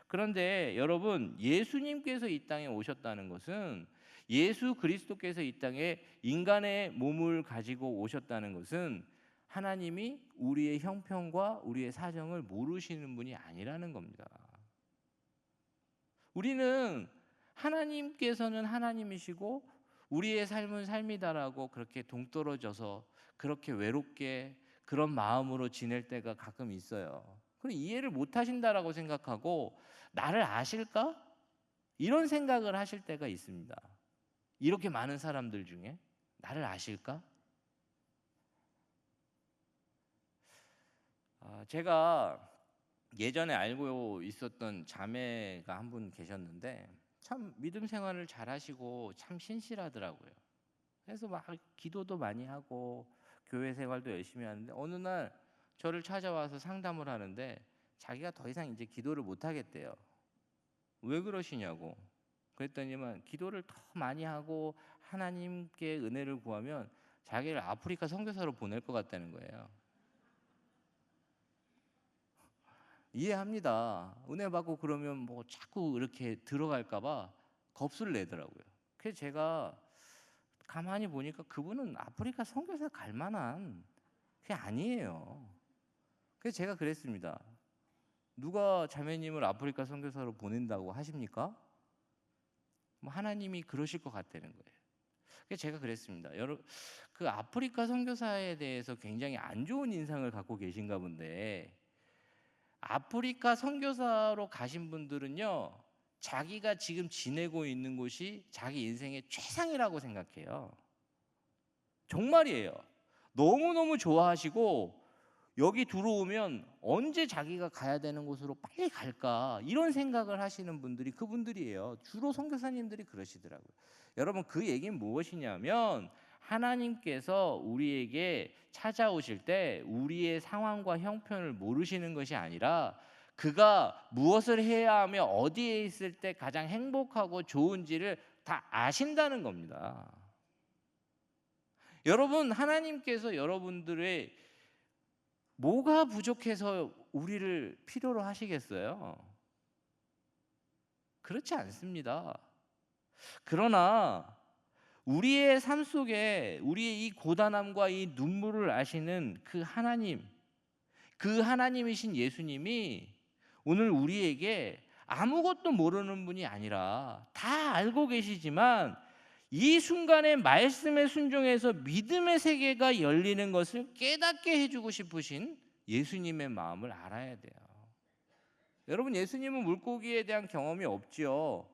그런데 여러분, 예수님께서 이 땅에 오셨다는 것은, 예수 그리스도께서 이 땅에 인간의 몸을 가지고 오셨다는 것은 하나님이 우리의 형편과 우리의 사정을 모르시는 분이 아니라는 겁니다. 우리는 하나님께서는 하나님이시고 우리의 삶은 삶이다라고 그렇게 동떨어져서 그렇게 외롭게 그런 마음으로 지낼 때가 가끔 있어요. 그럼 이해를 못 하신다라고 생각하고 나를 아실까? 이런 생각을 하실 때가 있습니다. 이렇게 많은 사람들 중에 나를 아실까? 제가 예전에 알고 있었던 자매가 한 분 계셨는데 참 믿음 생활을 잘 하시고 참 신실하더라고요. 그래서 막 기도도 많이 하고 교회 생활도 열심히 하는데 어느 날 저를 찾아와서 상담을 하는데 자기가 더 이상 이제 기도를 못 하겠대요. 왜 그러시냐고. 그랬더니만 기도를 더 많이 하고 하나님께 은혜를 구하면 자기를 아프리카 선교사로 보낼 것 같다는 거예요. 이해합니다. 은혜 받고 그러면 뭐 자꾸 이렇게 들어갈까봐 겁을 내더라고요. 그래서 제가 가만히 보니까 그분은 아프리카 선교사 갈 만한 게 아니에요. 그래서 제가 그랬습니다. 누가 자매님을 아프리카 선교사로 보낸다고 하십니까? 뭐 하나님이 그러실 것 같다는 거예요. 그래서 제가 그랬습니다. 여러분, 그 아프리카 선교사에 대해서 굉장히 안 좋은 인상을 갖고 계신가 본데, 아프리카 선교사로 가신 분들은요, 자기가 지금 지내고 있는 곳이 자기 인생의 최상이라고 생각해요. 정말이에요. 너무너무 좋아하시고 여기 들어오면 언제 자기가 가야 되는 곳으로 빨리 갈까, 이런 생각을 하시는 분들이 그분들이에요. 주로 선교사님들이 그러시더라고요. 여러분, 그 얘기는 무엇이냐면 하나님께서 우리에게 찾아오실 때 우리의 상황과 형편을 모르시는 것이 아니라 그가 무엇을 해야 하며 어디에 있을 때 가장 행복하고 좋은지를 다 아신다는 겁니다. 여러분, 하나님께서 여러분들의 뭐가 부족해서 우리를 필요로 하시겠어요? 그렇지 않습니다. 그러나 우리의 삶 속에 우리의 이 고단함과 이 눈물을 아시는 그 하나님, 그 하나님이신 예수님이 오늘 우리에게 아무것도 모르는 분이 아니라 다 알고 계시지만 이 순간에 말씀에 순종해서 믿음의 세계가 열리는 것을 깨닫게 해주고 싶으신 예수님의 마음을 알아야 돼요. 여러분, 예수님은 물고기에 대한 경험이 없지요.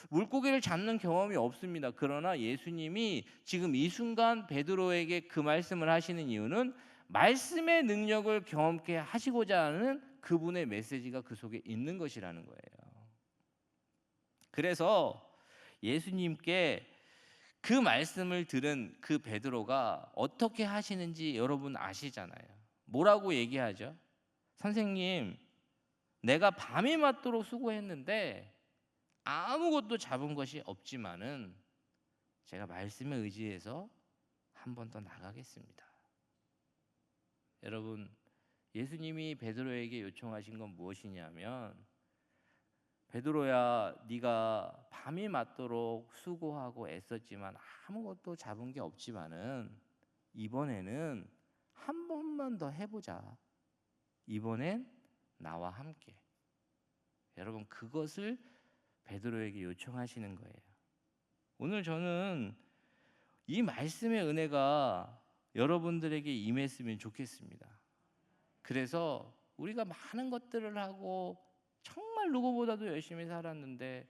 물고기를 잡는 경험이 없습니다. 그러나 예수님이 지금 이 순간 베드로에게 그 말씀을 하시는 이유는 말씀의 능력을 경험케 하시고자 하는 그분의 메시지가 그 속에 있는 것이라는 거예요. 그래서 예수님께 그 말씀을 들은 그 베드로가 어떻게 하시는지 여러분 아시잖아요. 뭐라고 얘기하죠? 선생님, 내가 밤이 맞도록 수고했는데 아무것도 잡은 것이 없지만은 제가 말씀에 의지해서 한 번 더 나가겠습니다. 여러분, 예수님이 베드로에게 요청하신 건 무엇이냐면, 베드로야, 네가 밤이 맞도록 수고하고 애썼지만 아무것도 잡은 게 없지만은 이번에는 한 번만 더 해보자. 이번엔 나와 함께. 여러분, 그것을 베드로에게 요청하시는 거예요. 오늘 저는 이 말씀의 은혜가 여러분들에게 임했으면 좋겠습니다. 그래서 우리가 많은 것들을 하고 정말 누구보다도 열심히 살았는데,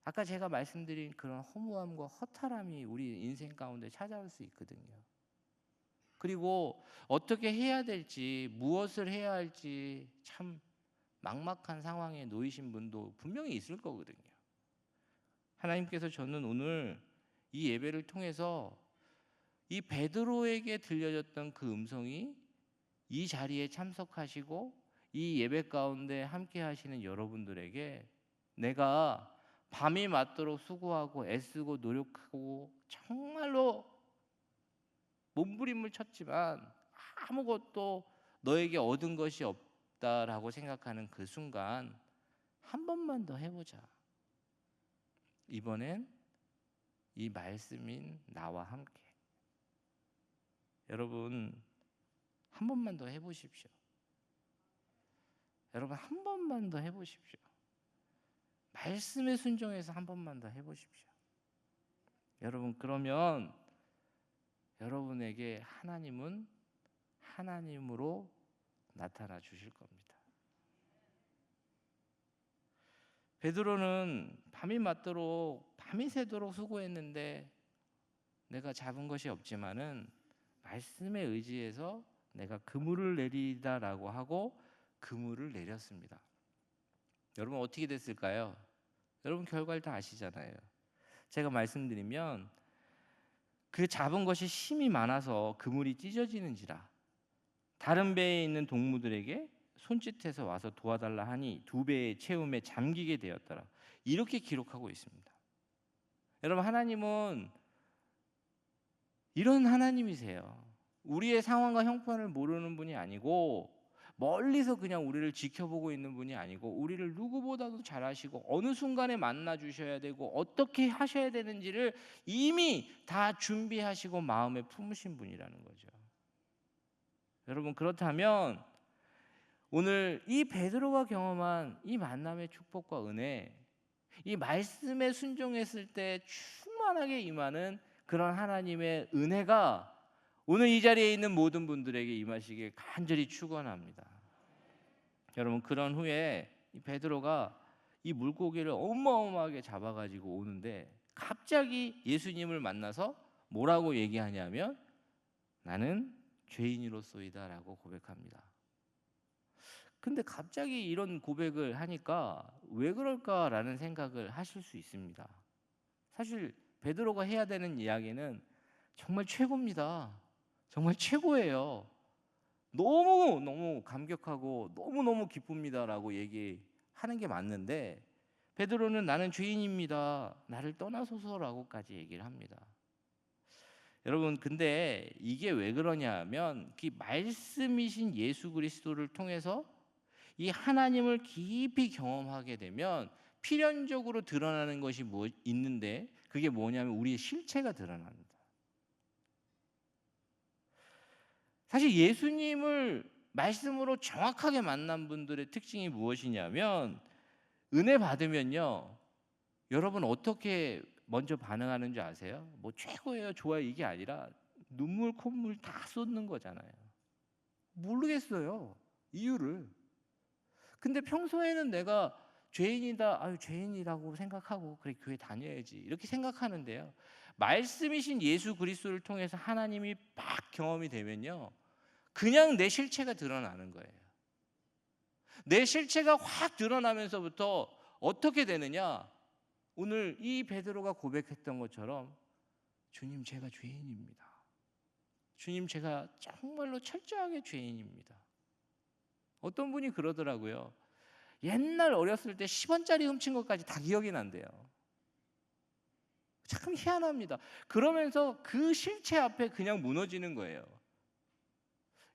아까 제가 말씀드린 그런 허무함과 허탈함이 우리 인생 가운데 찾아올 수 있거든요. 그리고 어떻게 해야 될지, 무엇을 해야 할지 참 막막한 상황에 놓이신 분도 분명히 있을 거거든요. 하나님께서 저는 오늘 이 예배를 통해서 이 베드로에게 들려졌던 그 음성이 이 자리에 참석하시고 이 예배 가운데 함께 하시는 여러분들에게, 내가 밤이 맞도록 수고하고 애쓰고 노력하고 정말로 몸부림을 쳤지만 아무것도 너에게 얻은 것이 없다라고 생각하는 그 순간, 한 번만 더 해보자. 이번엔 이 말씀인 나와 함께. 여러분, 한 번만 더 해보십시오. 여러분, 한 번만 더 해보십시오. 말씀에 순종해서 한 번만 더 해보십시오. 여러분, 그러면 여러분에게 하나님은 하나님으로 나타나 주실 겁니다. 베드로는 밤이 맞도록 밤이 새도록 수고했는데 내가 잡은 것이 없지만은 말씀에 의지해서 내가 그물을 내리다라고 하고 그물을 내렸습니다. 여러분, 어떻게 됐을까요? 여러분, 결과를 다 아시잖아요. 제가 말씀드리면, 그 잡은 것이 힘이 많아서 그물이 찢어지는지라 다른 배에 있는 동무들에게 손짓해서 와서 도와달라 하니 2배의 채움에 잠기게 되었더라. 이렇게 기록하고 있습니다. 여러분, 하나님은 이런 하나님이세요. 우리의 상황과 형편을 모르는 분이 아니고, 멀리서 그냥 우리를 지켜보고 있는 분이 아니고, 우리를 누구보다도 잘 아시고 어느 순간에 만나 주셔야 되고 어떻게 하셔야 되는지를 이미 다 준비하시고 마음에 품으신 분이라는 거죠. 여러분, 그렇다면 오늘 이 베드로가 경험한 이 만남의 축복과 은혜, 이 말씀에 순종했을 때 충만하게 임하는 그런 하나님의 은혜가 오늘 이 자리에 있는 모든 분들에게 임하시길 간절히 축원합니다. 여러분, 그런 후에 이 베드로가 이 물고기를 어마어마하게 잡아가지고 오는데, 갑자기 예수님을 만나서 뭐라고 얘기하냐면, 나는 죄인으로소이다라고 고백합니다. 근데 갑자기 이런 고백을 하니까 왜 그럴까라는 생각을 하실 수 있습니다. 사실 베드로가 해야 되는 이야기는 정말 최고입니다. 정말 최고예요. 너무 감격하고 너무 기쁩니다라고 얘기하는 게 맞는데, 베드로는 나는 죄인입니다, 나를 떠나소서라고까지 얘기를 합니다. 여러분, 근데 이게 왜 그러냐면, 그 말씀이신 예수 그리스도를 통해서 이 하나님을 깊이 경험하게 되면 필연적으로 드러나는 것이 있는데, 그게 뭐냐면 우리의 실체가 드러납니다. 사실 예수님을 말씀으로 정확하게 만난 분들의 특징이 무엇이냐면, 은혜 받으면요, 여러분 어떻게 먼저 반응하는 줄 아세요? 뭐 최고예요, 좋아요, 이게 아니라 눈물 콧물 다 쏟는 거잖아요. 모르겠어요, 이유를. 근데 평소에는 내가 죄인이다, 아유 죄인이라고 생각하고 그래 교회 다녀야지 이렇게 생각하는데요, 말씀이신 예수 그리스도를 통해서 하나님이 막 경험이 되면요, 그냥 내 실체가 드러나는 거예요. 내 실체가 확 드러나면서부터 어떻게 되느냐, 오늘 이 베드로가 고백했던 것처럼 주님, 제가 죄인입니다. 주님, 제가 정말로 철저하게 죄인입니다. 어떤 분이 그러더라고요. 옛날 어렸을 때 10원짜리 훔친 것까지 다 기억이 난대요. 참 희한합니다. 그러면서 그 실체 앞에 그냥 무너지는 거예요.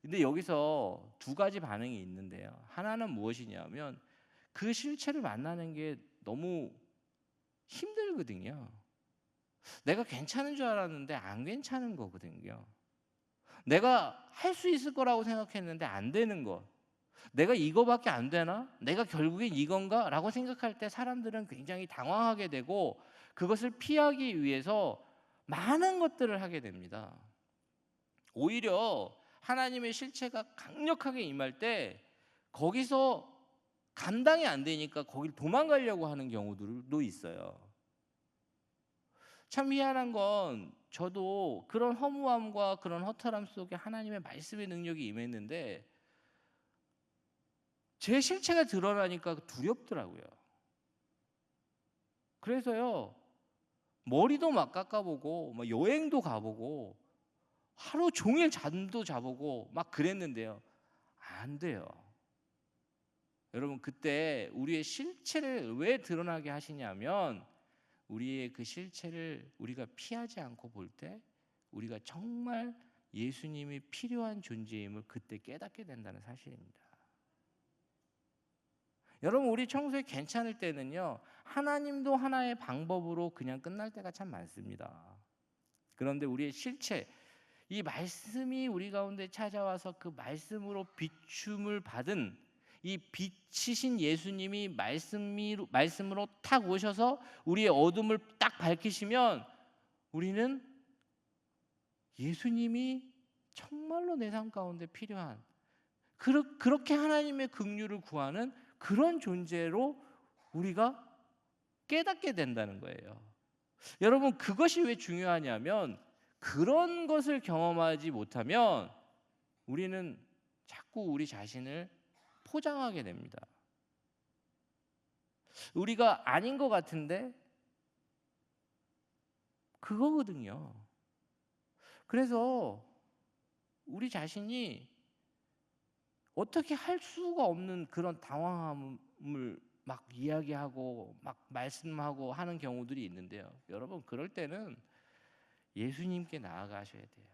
근데 여기서 두 가지 반응이 있는데요. 하나는 무엇이냐면 그 실체를 만나는 게 너무 힘들거든요. 내가 괜찮은 줄 알았는데 안 괜찮은 거거든요. 내가 할 수 있을 거라고 생각했는데 안 되는 것. 내가 이거밖에 안 되나? 내가 결국엔 이건가? 라고 생각할 때 사람들은 굉장히 당황하게 되고 그것을 피하기 위해서 많은 것들을 하게 됩니다. 오히려 하나님의 실체가 강력하게 임할 때 거기서 감당이 안 되니까 거길 도망가려고 하는 경우들도 있어요. 참 희한한 건 저도 그런 허무함과 그런 허탈함 속에 하나님의 말씀의 능력이 임했는데 제 실체가 드러나니까 두렵더라고요. 그래서요, 머리도 막 깎아보고 막 여행도 가보고 하루 종일 잠도 자보고 막 그랬는데요, 안 돼요. 여러분, 그때 우리의 실체를 왜 드러나게 하시냐면 우리의 그 실체를 우리가 피하지 않고 볼 때 우리가 정말 예수님이 필요한 존재임을 그때 깨닫게 된다는 사실입니다. 여러분, 우리 청소에 괜찮을 때는요, 하나님도 하나의 방법으로 그냥 끝날 때가 참 많습니다. 그런데 우리의 실체, 이 말씀이 우리 가운데 찾아와서 그 말씀으로 비춤을 받은 이 빛이신 예수님이 말씀으로 탁 오셔서 우리의 어둠을 딱 밝히시면 우리는 예수님이 정말로 내 삶 가운데 필요한 그렇게 하나님의 긍휼을 구하는 그런 존재로 우리가 깨닫게 된다는 거예요. 여러분, 그것이 왜 중요하냐면 그런 것을 경험하지 못하면 우리는 자꾸 우리 자신을 포장하게 됩니다. 우리가 아닌 것 같은데 그거거든요. 그래서 우리 자신이 어떻게 할 수가 없는 그런 당황함을 막 이야기하고 막 말씀하고 하는 경우들이 있는데요. 여러분, 그럴 때는 예수님께 나아가셔야 돼요.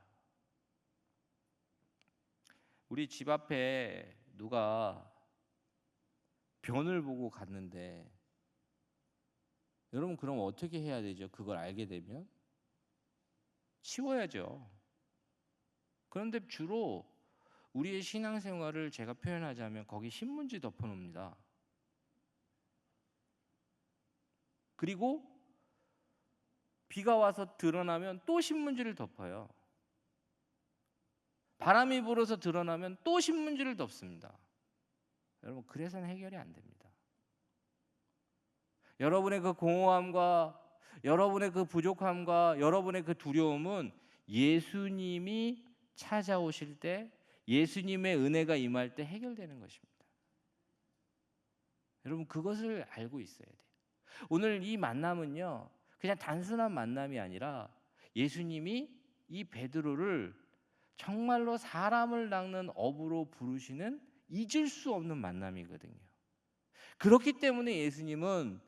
우리 집 앞에 누가 변을 보고 갔는데 여러분, 그럼 어떻게 해야 되죠? 그걸 알게 되면 치워야죠. 그런데 주로 우리의 신앙생활을 제가 표현하자면 거기 신문지 덮어놓습니다. 그리고 비가 와서 드러나면 또 신문지를 덮어요. 바람이 불어서 드러나면 또 신문지를 덮습니다. 여러분, 그래서는 해결이 안 됩니다. 여러분의 그 공허함과 여러분의 그 부족함과 여러분의 그 두려움은 예수님이 찾아오실 때, 예수님의 은혜가 임할 때 해결되는 것입니다. 여러분, 그것을 알고 있어야 돼요. 오늘 이 만남은요, 그냥 단순한 만남이 아니라 예수님이 이 베드로를 정말로 사람을 낚는 어부로 부르시는 잊을 수 없는 만남이거든요. 그렇기 때문에 예수님은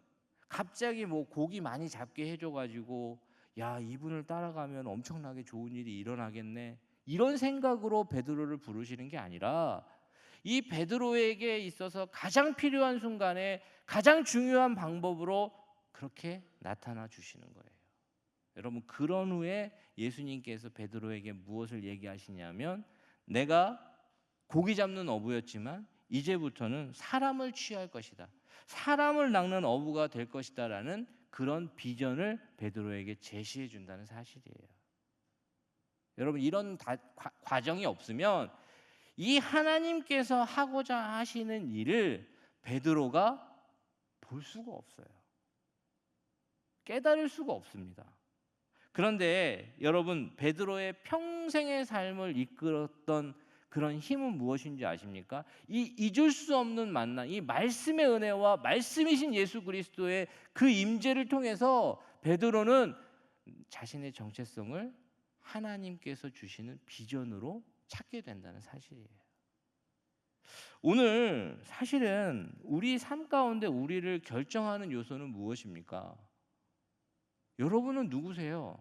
갑자기 뭐 고기 많이 잡게 해줘가지고 야, 이분을 따라가면 엄청나게 좋은 일이 일어나겠네, 이런 생각으로 베드로를 부르시는 게 아니라 이 베드로에게 있어서 가장 필요한 순간에 가장 중요한 방법으로 그렇게 나타나 주시는 거예요. 여러분, 그런 후에 예수님께서 베드로에게 무엇을 얘기하시냐면 내가 고기 잡는 어부였지만 이제부터는 사람을 취할 것이다, 사람을 낚는 어부가 될 것이다 라는 그런 비전을 베드로에게 제시해 준다는 사실이에요. 여러분, 이런 과정이 없으면 이 하나님께서 하고자 하시는 일을 베드로가 볼 수가 없어요. 깨달을 수가 없습니다. 그런데 여러분, 베드로의 평생의 삶을 이끌었던 그런 힘은 무엇인지 아십니까? 이 잊을 수 없는 만남, 이 말씀의 은혜와 말씀이신 예수 그리스도의 그 임재를 통해서 베드로는 자신의 정체성을 하나님께서 주시는 비전으로 찾게 된다는 사실이에요. 오늘 사실은 우리 삶 가운데 우리를 결정하는 요소는 무엇입니까? 여러분은 누구세요?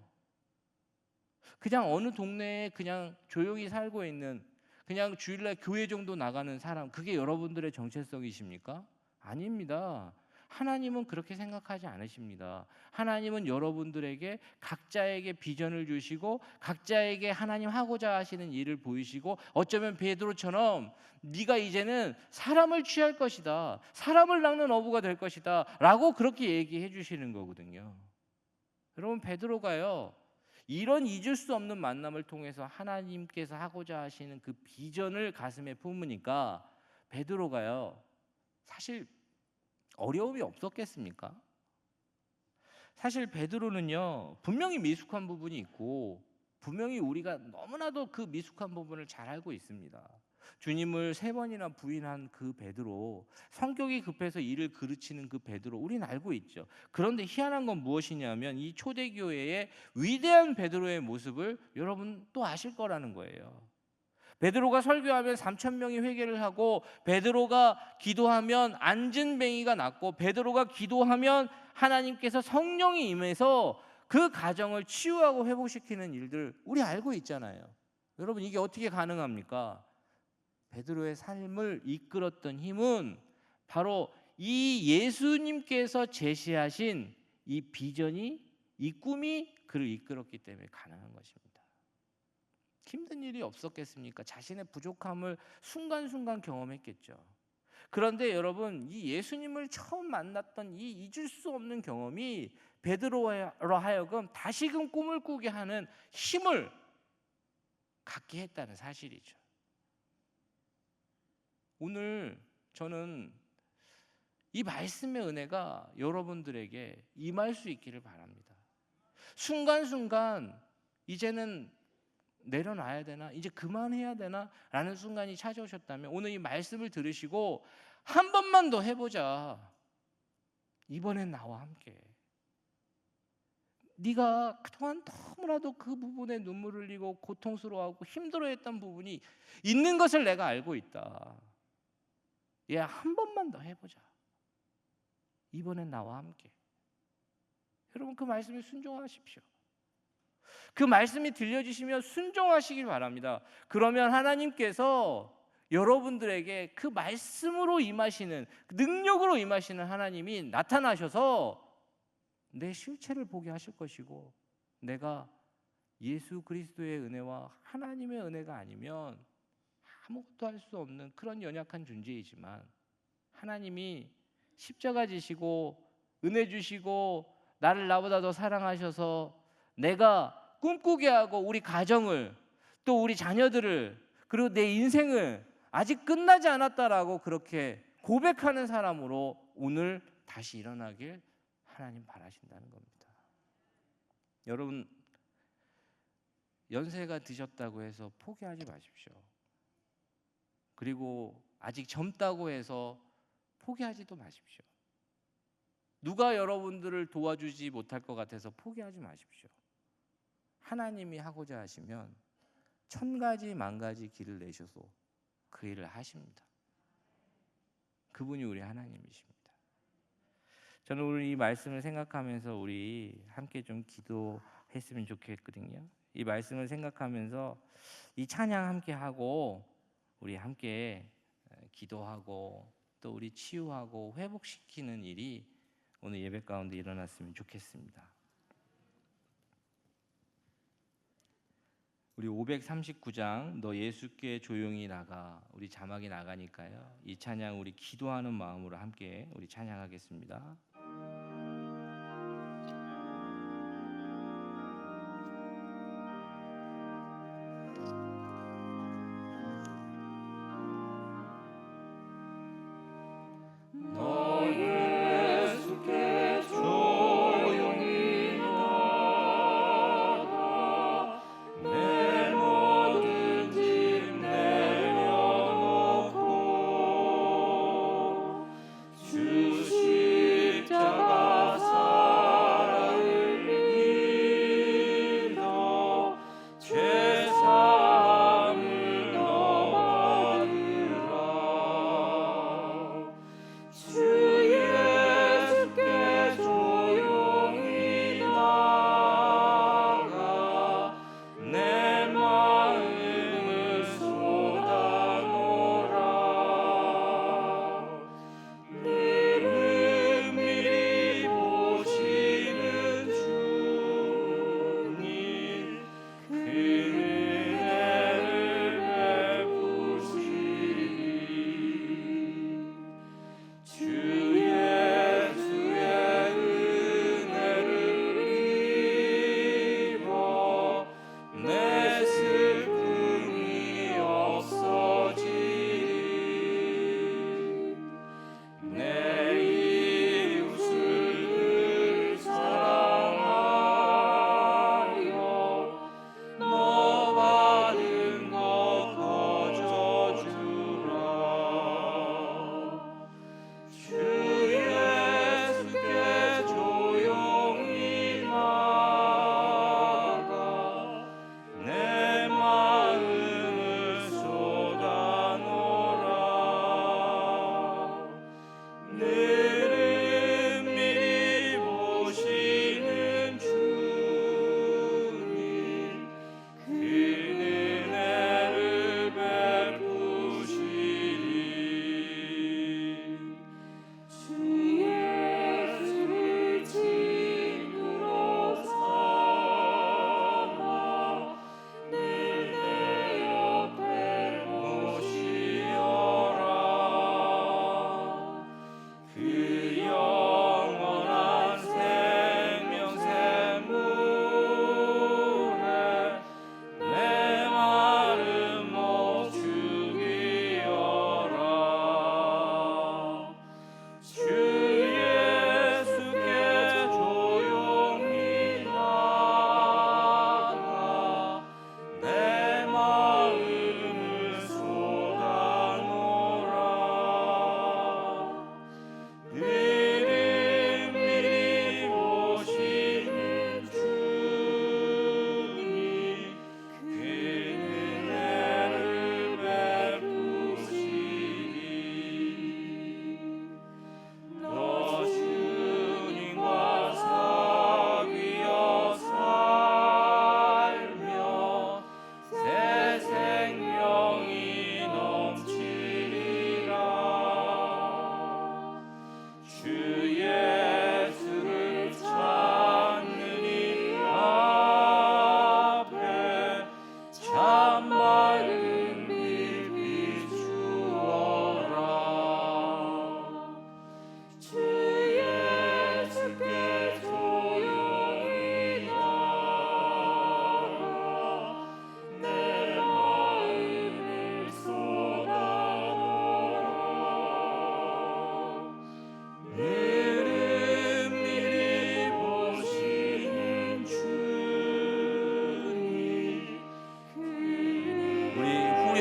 그냥 어느 동네에 그냥 조용히 살고 있는, 그냥 주일날 교회 정도 나가는 사람, 그게 여러분들의 정체성이십니까? 아닙니다. 하나님은 그렇게 생각하지 않으십니다. 하나님은 여러분들에게 각자에게 비전을 주시고 각자에게 하나님 하고자 하시는 일을 보이시고, 어쩌면 베드로처럼 네가 이제는 사람을 취할 것이다, 사람을 낚는 어부가 될 것이다 라고 그렇게 얘기해 주시는 거거든요. 여러분, 베드로가요, 이런 잊을 수 없는 만남을 통해서 하나님께서 하고자 하시는 그 비전을 가슴에 품으니까 베드로가요, 사실 어려움이 없었겠습니까? 사실 베드로는요, 분명히 미숙한 부분이 있고 분명히 우리가 너무나도 그 미숙한 부분을 잘 알고 있습니다. 주님을 3번이나 부인한 그 베드로, 성격이 급해서 일을 그르치는 그 베드로, 우리는 알고 있죠. 그런데 희한한 건 무엇이냐면 이 초대교회의 위대한 베드로의 모습을 여러분 또 아실 거라는 거예요. 베드로가 설교하면 3,000명이 회개를 하고, 베드로가 기도하면 안진뱅이가 낫고, 베드로가 기도하면 하나님께서 성령이 임해서 그 가정을 치유하고 회복시키는 일들 우리 알고 있잖아요. 여러분, 이게 어떻게 가능합니까? 베드로의 삶을 이끌었던 힘은 바로 이 예수님께서 제시하신 이 비전이, 이 꿈이 그를 이끌었기 때문에 가능한 것입니다. 힘든 일이 없었겠습니까? 자신의 부족함을 순간순간 경험했겠죠. 그런데 여러분, 이 예수님을 처음 만났던 이 잊을 수 없는 경험이 베드로로 하여금 다시금 꿈을 꾸게 하는 힘을 갖게 했다는 사실이죠. 오늘 저는 이 말씀의 은혜가 여러분들에게 임할 수 있기를 바랍니다. 순간순간 이제는 내려놔야 되나? 이제 그만해야 되나? 라는 순간이 찾아오셨다면 오늘 이 말씀을 들으시고 한 번만 더 해보자. 이번엔 나와 함께. 네가 그동안 너무나도 그 부분에 눈물을 흘리고 고통스러워하고 힘들어했던 부분이 있는 것을 내가 알고 있다. 얘 한 번만 더 해보자. 이번엔 나와 함께. 여러분, 그 말씀에 순종하십시오. 그 말씀이 들려주시면 순종하시길 바랍니다. 그러면 하나님께서 여러분들에게 그 말씀으로 임하시는, 능력으로 임하시는 하나님이 나타나셔서 내 실체를 보게 하실 것이고, 내가 예수 그리스도의 은혜와 하나님의 은혜가 아니면 아무것도 할 수 없는 그런 연약한 존재이지만, 하나님이 십자가 지시고 은혜 주시고 나를 나보다 더 사랑하셔서 내가 꿈꾸게 하고 우리 가정을, 또 우리 자녀들을, 그리고 내 인생을 아직 끝나지 않았다라고 그렇게 고백하는 사람으로 오늘 다시 일어나길 하나님 바라신다는 겁니다. 여러분, 연세가 드셨다고 해서 포기하지 마십시오. 그리고 아직 젊다고 해서 포기하지도 마십시오. 누가 여러분들을 도와주지 못할 것 같아서 포기하지 마십시오. 하나님이 하고자 하시면 1000가지 만가지 길을 내셔서 그 일을 하십니다. 그분이 우리 하나님이십니다. 저는 오늘 이 말씀을 생각하면서 우리 함께 좀 기도했으면 좋겠거든요. 이 말씀을 생각하면서 이 찬양 함께 하고 우리 함께 기도하고 또 우리 치유하고 회복시키는 일이 오늘 예배 가운데 일어났으면 좋겠습니다. 우리 539장 너 예수께 조용히 나가, 우리 자막이 나가니까요. 이 찬양 우리 기도하는 마음으로 함께 우리 찬양하겠습니다. 너 예수께 조용히 나가 내 모든 짐 내려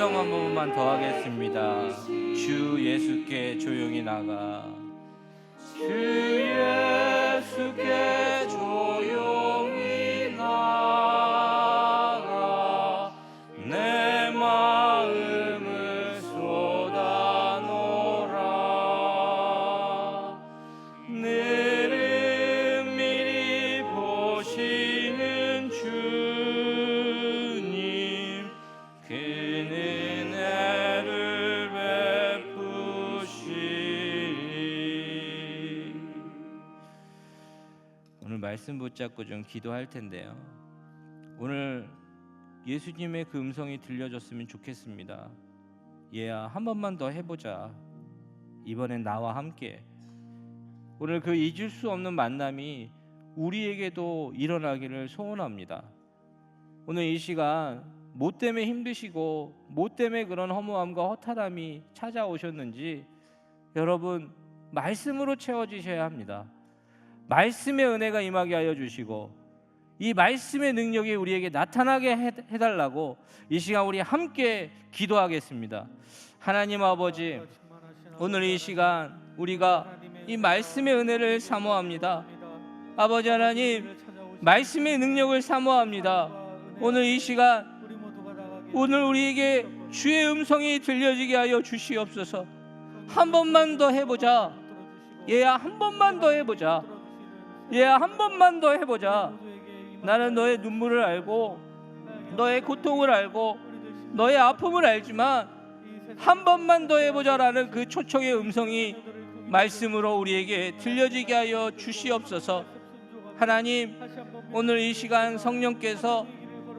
후렴 한 번만 더 하겠습니다. 주 예수께 조용히 나가. 주 예수께 조용히 나가 내 마음을 쏟아놓으라. 늘은 미리 보시는 주님 그는 은혜를 베푸시리. 오늘 말씀 붙잡고 좀 기도할 텐데요. 오늘 예수님의 그 음성이 들려줬으면 좋겠습니다. 얘야, 한 번만 더 해보자. 이번엔 나와 함께. 오늘 그 잊을 수 없는 만남이 우리에게도 일어나기를 소원합니다. 오늘 이 시간 뭐 때문에 힘드시고 뭐 때문에 그런 허무함과 허탈함이 찾아오셨는지 여러분 말씀으로 채워지셔야 합니다. 말씀의 은혜가 임하게 하여 주시고 이 말씀의 능력이 우리에게 나타나게 해달라고 이 시간 우리 함께 기도하겠습니다. 하나님 아버지, 오늘 이 시간 우리가 이 말씀의 은혜를 사모합니다. 아버지 하나님, 말씀의 능력을 사모합니다. 오늘 이 시간 오늘 우리에게 주의 음성이 들려지게 하여 주시옵소서. 한 번만 더 해보자. 얘야, 한 번만 더 해보자. 얘야, 한 번만 더 해보자. 나는 너의 눈물을 알고 너의 고통을 알고 너의 아픔을 알지만 한 번만 더 해보자라는 그 초청의 음성이 말씀으로 우리에게 들려지게 하여 주시옵소서. 하나님, 오늘 이 시간 성령께서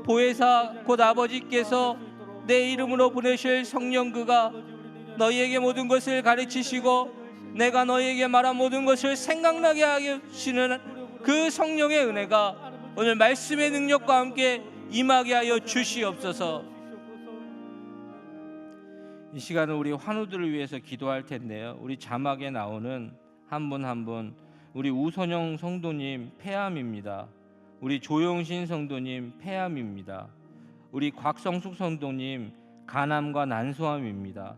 보혜사 곧 아버지께서 내 이름으로 보내실 성령 그가 너희에게 모든 것을 가르치시고 내가 너희에게 말한 모든 것을 생각나게 하시는 그 성령의 은혜가 오늘 말씀의 능력과 함께 임하게 하여 주시옵소서. 이 시간은 우리 환우들을 위해서 기도할 텐데요. 우리 자막에 나오는 한 분 한 분, 우리 우선영 성도님 폐암입니다. 우리 조영신 성도님 폐암입니다. 우리 곽성숙 성도님 간암과 난소암입니다.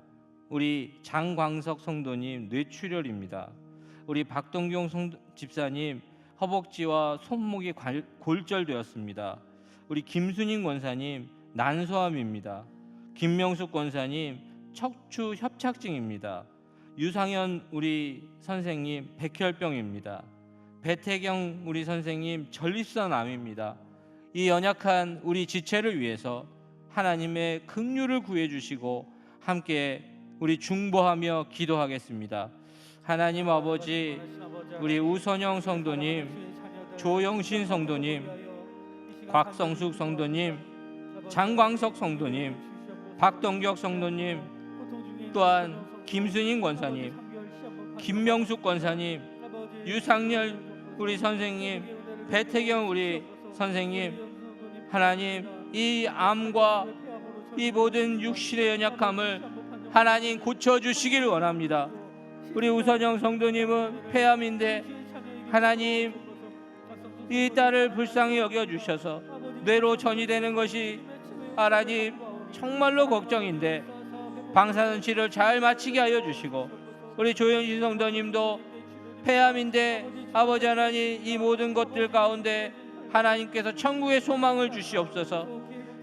우리 장광석 성도님 뇌출혈입니다. 우리 박동경 집사님 허벅지와 손목이 골절되었습니다. 우리 김순인 권사님 난소암입니다. 김명숙 권사님 척추 협착증입니다. 유상현 우리 선생님 백혈병입니다. 배태경 우리 선생님 전립선암입니다. 이 연약한 우리 지체를 위해서 하나님의 긍휼을 구해 주시고 함께 우리 중보하며 기도하겠습니다. 하나님 아버지, 우리 우선영 성도님, 조영신 성도님, 곽성숙 성도님, 장광석 성도님, 박동격 성도님, 또한 김순인 권사님, 김명숙 권사님, 유상열 우리 선생님, 배태경 우리 선생님, 하나님 이 암과 이 모든 육신의 연약함을 하나님 고쳐주시기를 원합니다. 우리 우선영 성도님은 폐암인데 하나님 이 딸을 불쌍히 여겨주셔서 뇌로 전이되는 것이 하나님 정말로 걱정인데 방사선 치료를 잘 마치게 하여 주시고 우리 조현신 성도님도 폐암인데 아버지 하나님 이 모든 것들 가운데 하나님께서 천국의 소망을 주시옵소서.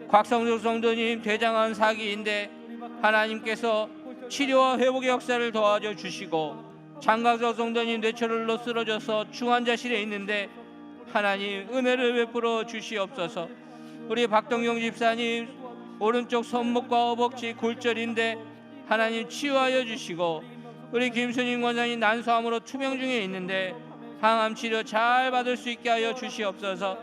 곽성숙 성도님 대장암 4기인데 하나님께서 치료와 회복의 역사를 도와줘 주시고 장광석 성도님 뇌출혈로 쓰러져서 중환자실에 있는데 하나님 은혜를 베풀어 주시옵소서. 우리 박동경 집사님 오른쪽 손목과 허벅지 골절인데 하나님 치유하여 주시고 우리 김순인 권사님 난소암으로 투병 중에 있는데 항암 치료 잘 받을 수 있게 하여 주시옵소서.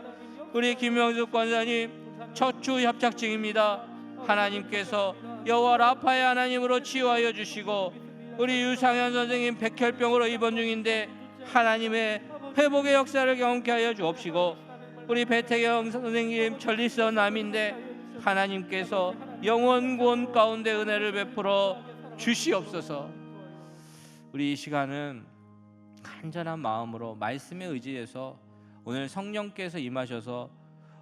우리 김명숙 권사님 척추 협착증입니다. 하나님께서 여호와 라파의 하나님으로 치유하여 주시고 우리 유상현 선생님 백혈병으로 입원 중인데 하나님의 회복의 역사를 경험케 하여 주옵시고 우리 배태경 선생님 전립선암인데 하나님께서 영원군 가운데 은혜를 베풀어 주시옵소서. 우리 이 시간은 간절한 마음으로 말씀에 의지해서 오늘 성령께서 임하셔서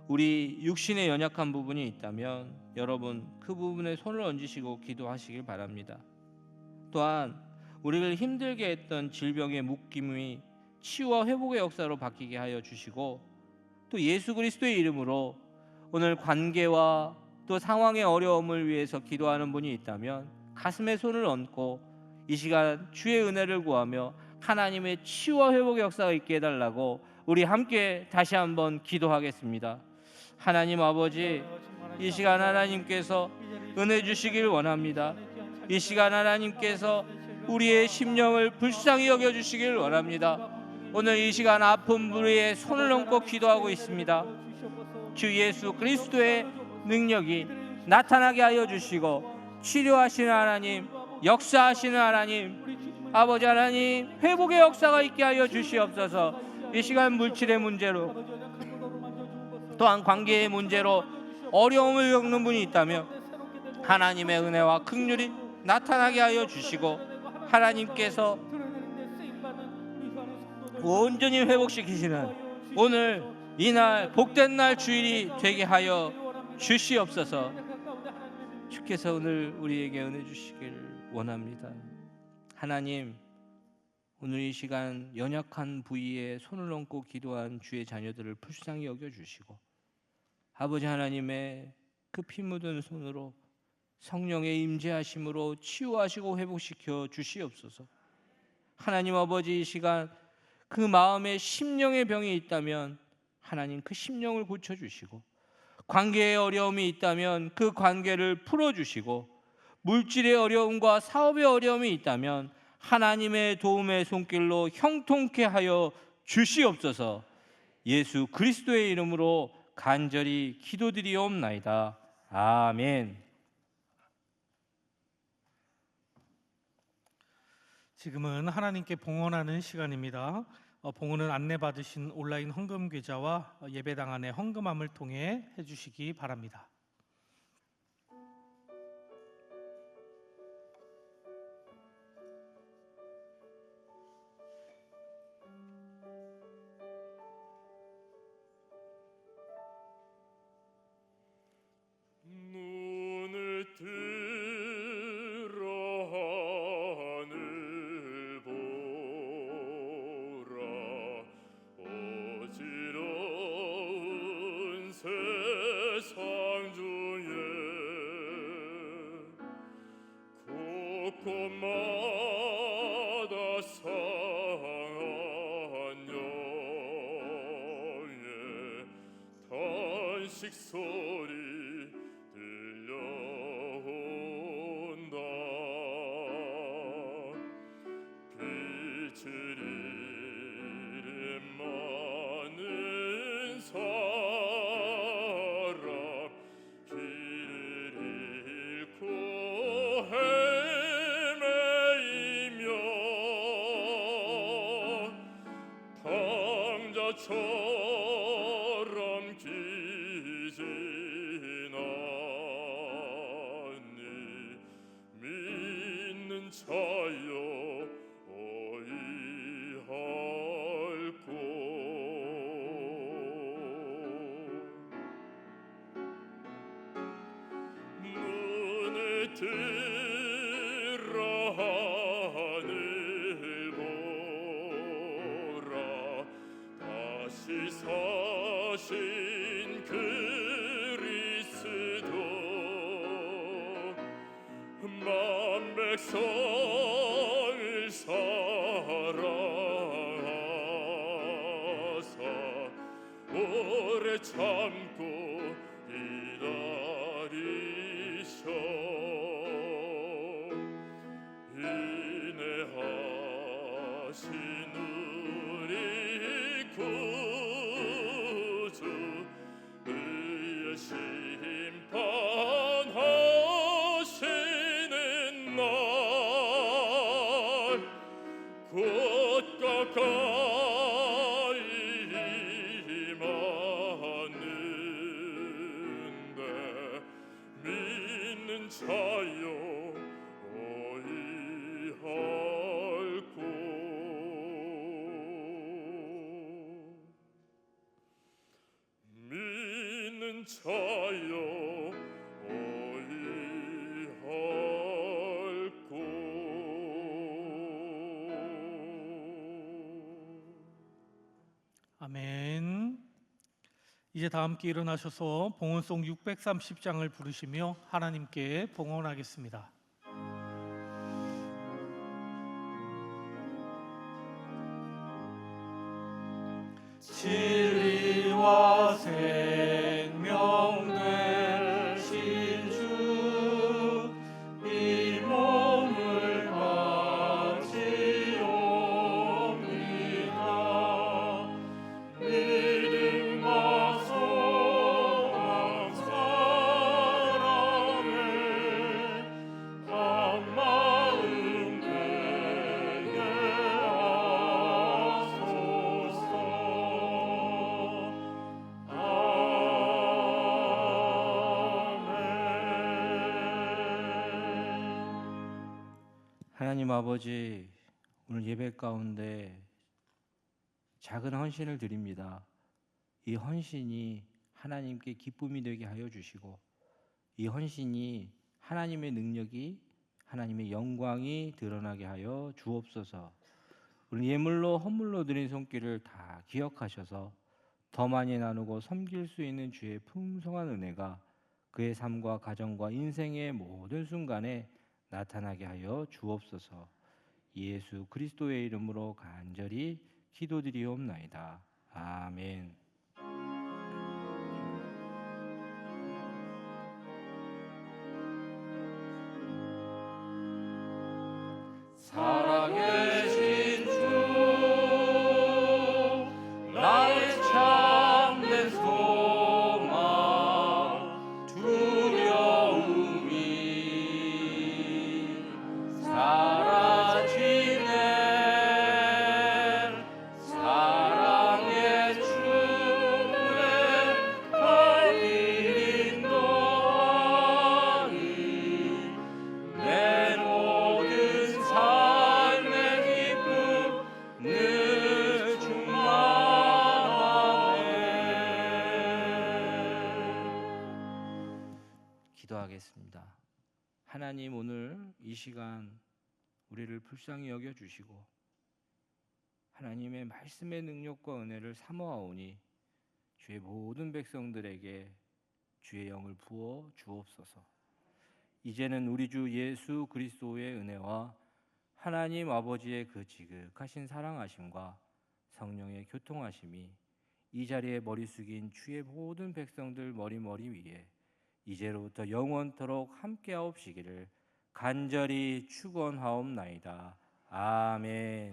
우리 육신에 연약한 부분이 있다면 여러분 그 부분에 손을 얹으시고 기도하시길 바랍니다. 또한 우리를 힘들게 했던 질병의 묶임이 치유와 회복의 역사로 바뀌게 하여 주시고, 또 예수 그리스도의 이름으로 오늘 관계와 또 상황의 어려움을 위해서 기도하는 분이 있다면 가슴에 손을 얹고 이 시간 주의 은혜를 구하며 하나님의 치유와 회복의 역사가 있게 해달라고 우리 함께 다시 한번 기도하겠습니다. 하나님 아버지, 이 시간 하나님께서 은혜 주시길 원합니다. 이 시간 하나님께서 우리의 심령을 불쌍히 여겨주시길 원합니다. 오늘 이 시간 아픈 부위에 손을 얹고 기도하고 있습니다. 주 예수 그리스도의 능력이 나타나게 하여 주시고 치료하시는 하나님, 역사하시는 하나님, 아버지 하나님, 회복의 역사가 있게 하여 주시옵소서. 이 시간 물질의 문제로 또한 관계의 문제로 어려움을 겪는 분이 있다면 하나님의 은혜와 긍휼이 나타나게 하여 주시고 하나님께서 온전히 회복시키시는 오늘 이날 복된 날 주일이 되게 하여 주시옵소서. 주께서 오늘 우리에게 은혜 주시길 원합니다. 하나님, 오늘 이 시간 연약한 부위에 손을 얹고 기도한 주의 자녀들을 불쌍히 여겨주시고 아버지 하나님의 그 피 묻은 손으로 성령의 임재하심으로 치유하시고 회복시켜 주시옵소서. 하나님 아버지, 이 시간 그 마음에 심령의 병이 있다면 하나님 그 심령을 고쳐주시고, 관계의 어려움이 있다면 그 관계를 풀어주시고, 물질의 어려움과 사업의 어려움이 있다면 하나님의 도움의 손길로 형통케 하여 주시옵소서. 예수 그리스도의 이름으로 간절히 기도드리옵나이다. 아멘. 지금은 하나님께 봉헌하는 시간입니다. 봉헌은 안내받으신 온라인 헌금 계좌와 예배당 안의 헌금함을 통해 해주시기 바랍니다. 눈을 들어 하늘 보라. 어지러운 세상 중에 곳곳마다 상한 영의 탄식 소리 들려온다. 빛을 잃은 많은 사람, 길을 잃고 헤매이며 탕자처럼 기진하니 믿는 자여 어이할꼬. 눈을 들어 하늘 보라. 다시 사신 그리스도 만 백성을 사랑하사 오래 참고 기다리셔. 인내하신 우리 구주 의의 심판하시는 날 곧 가까이 임하는데 믿는 자여 어이할꼬. 믿는 자여 어이할꼬. 아멘. 이제 다 함께 일어나셔서 봉헌송 630장을 부르시며 하나님께 봉헌하겠습니다. 진리와 생명 되신 주, 이 몸을 바치옵니다. 믿음과 소망 사랑에 한마음 되게 하소서. 하나님 아버지, 오늘 예배 가운데 작은 헌신을 드립니다. 이 헌신이 하나님께 기쁨이 되게 하여 주시고, 이 헌신이 하나님의 능력이, 하나님의 영광이 드러나게 하여 주옵소서. 오늘 예물로 헌물로 드린 손길을 다 기억하셔서 더 많이 나누고 섬길 수 있는 주의 풍성한 은혜가 그의 삶과 가정과 인생의 모든 순간에 나타나게 하여 주옵소서. 예수 그리스도의 이름으로 간절히 기도드리옵나이다. 아멘. 살아계신 주, 나의 참된 소망, 두려움이 사라지네. 사랑의 주내 갈 길 인도하니 내 모든 삶의 기쁨 늘 충만하네. 기도하겠습니다. 하나님, 오늘 이 시간 우리를 불쌍히 여겨 주시고 하나님의 말씀의 능력과 은혜를 사모하오니 주의 모든 백성들에게 주의 영을 부어 주옵소서. 이제는 우리 주 예수 그리스도의 은혜와 하나님 아버지의 그 지극하신 사랑하심과 성령의 교통하심이 이 자리에 머리 숙인 주의 모든 백성들 머리 위에 이제로부터 영원토록 함께하옵시기를 간절히 축원하옵나이다. 아멘.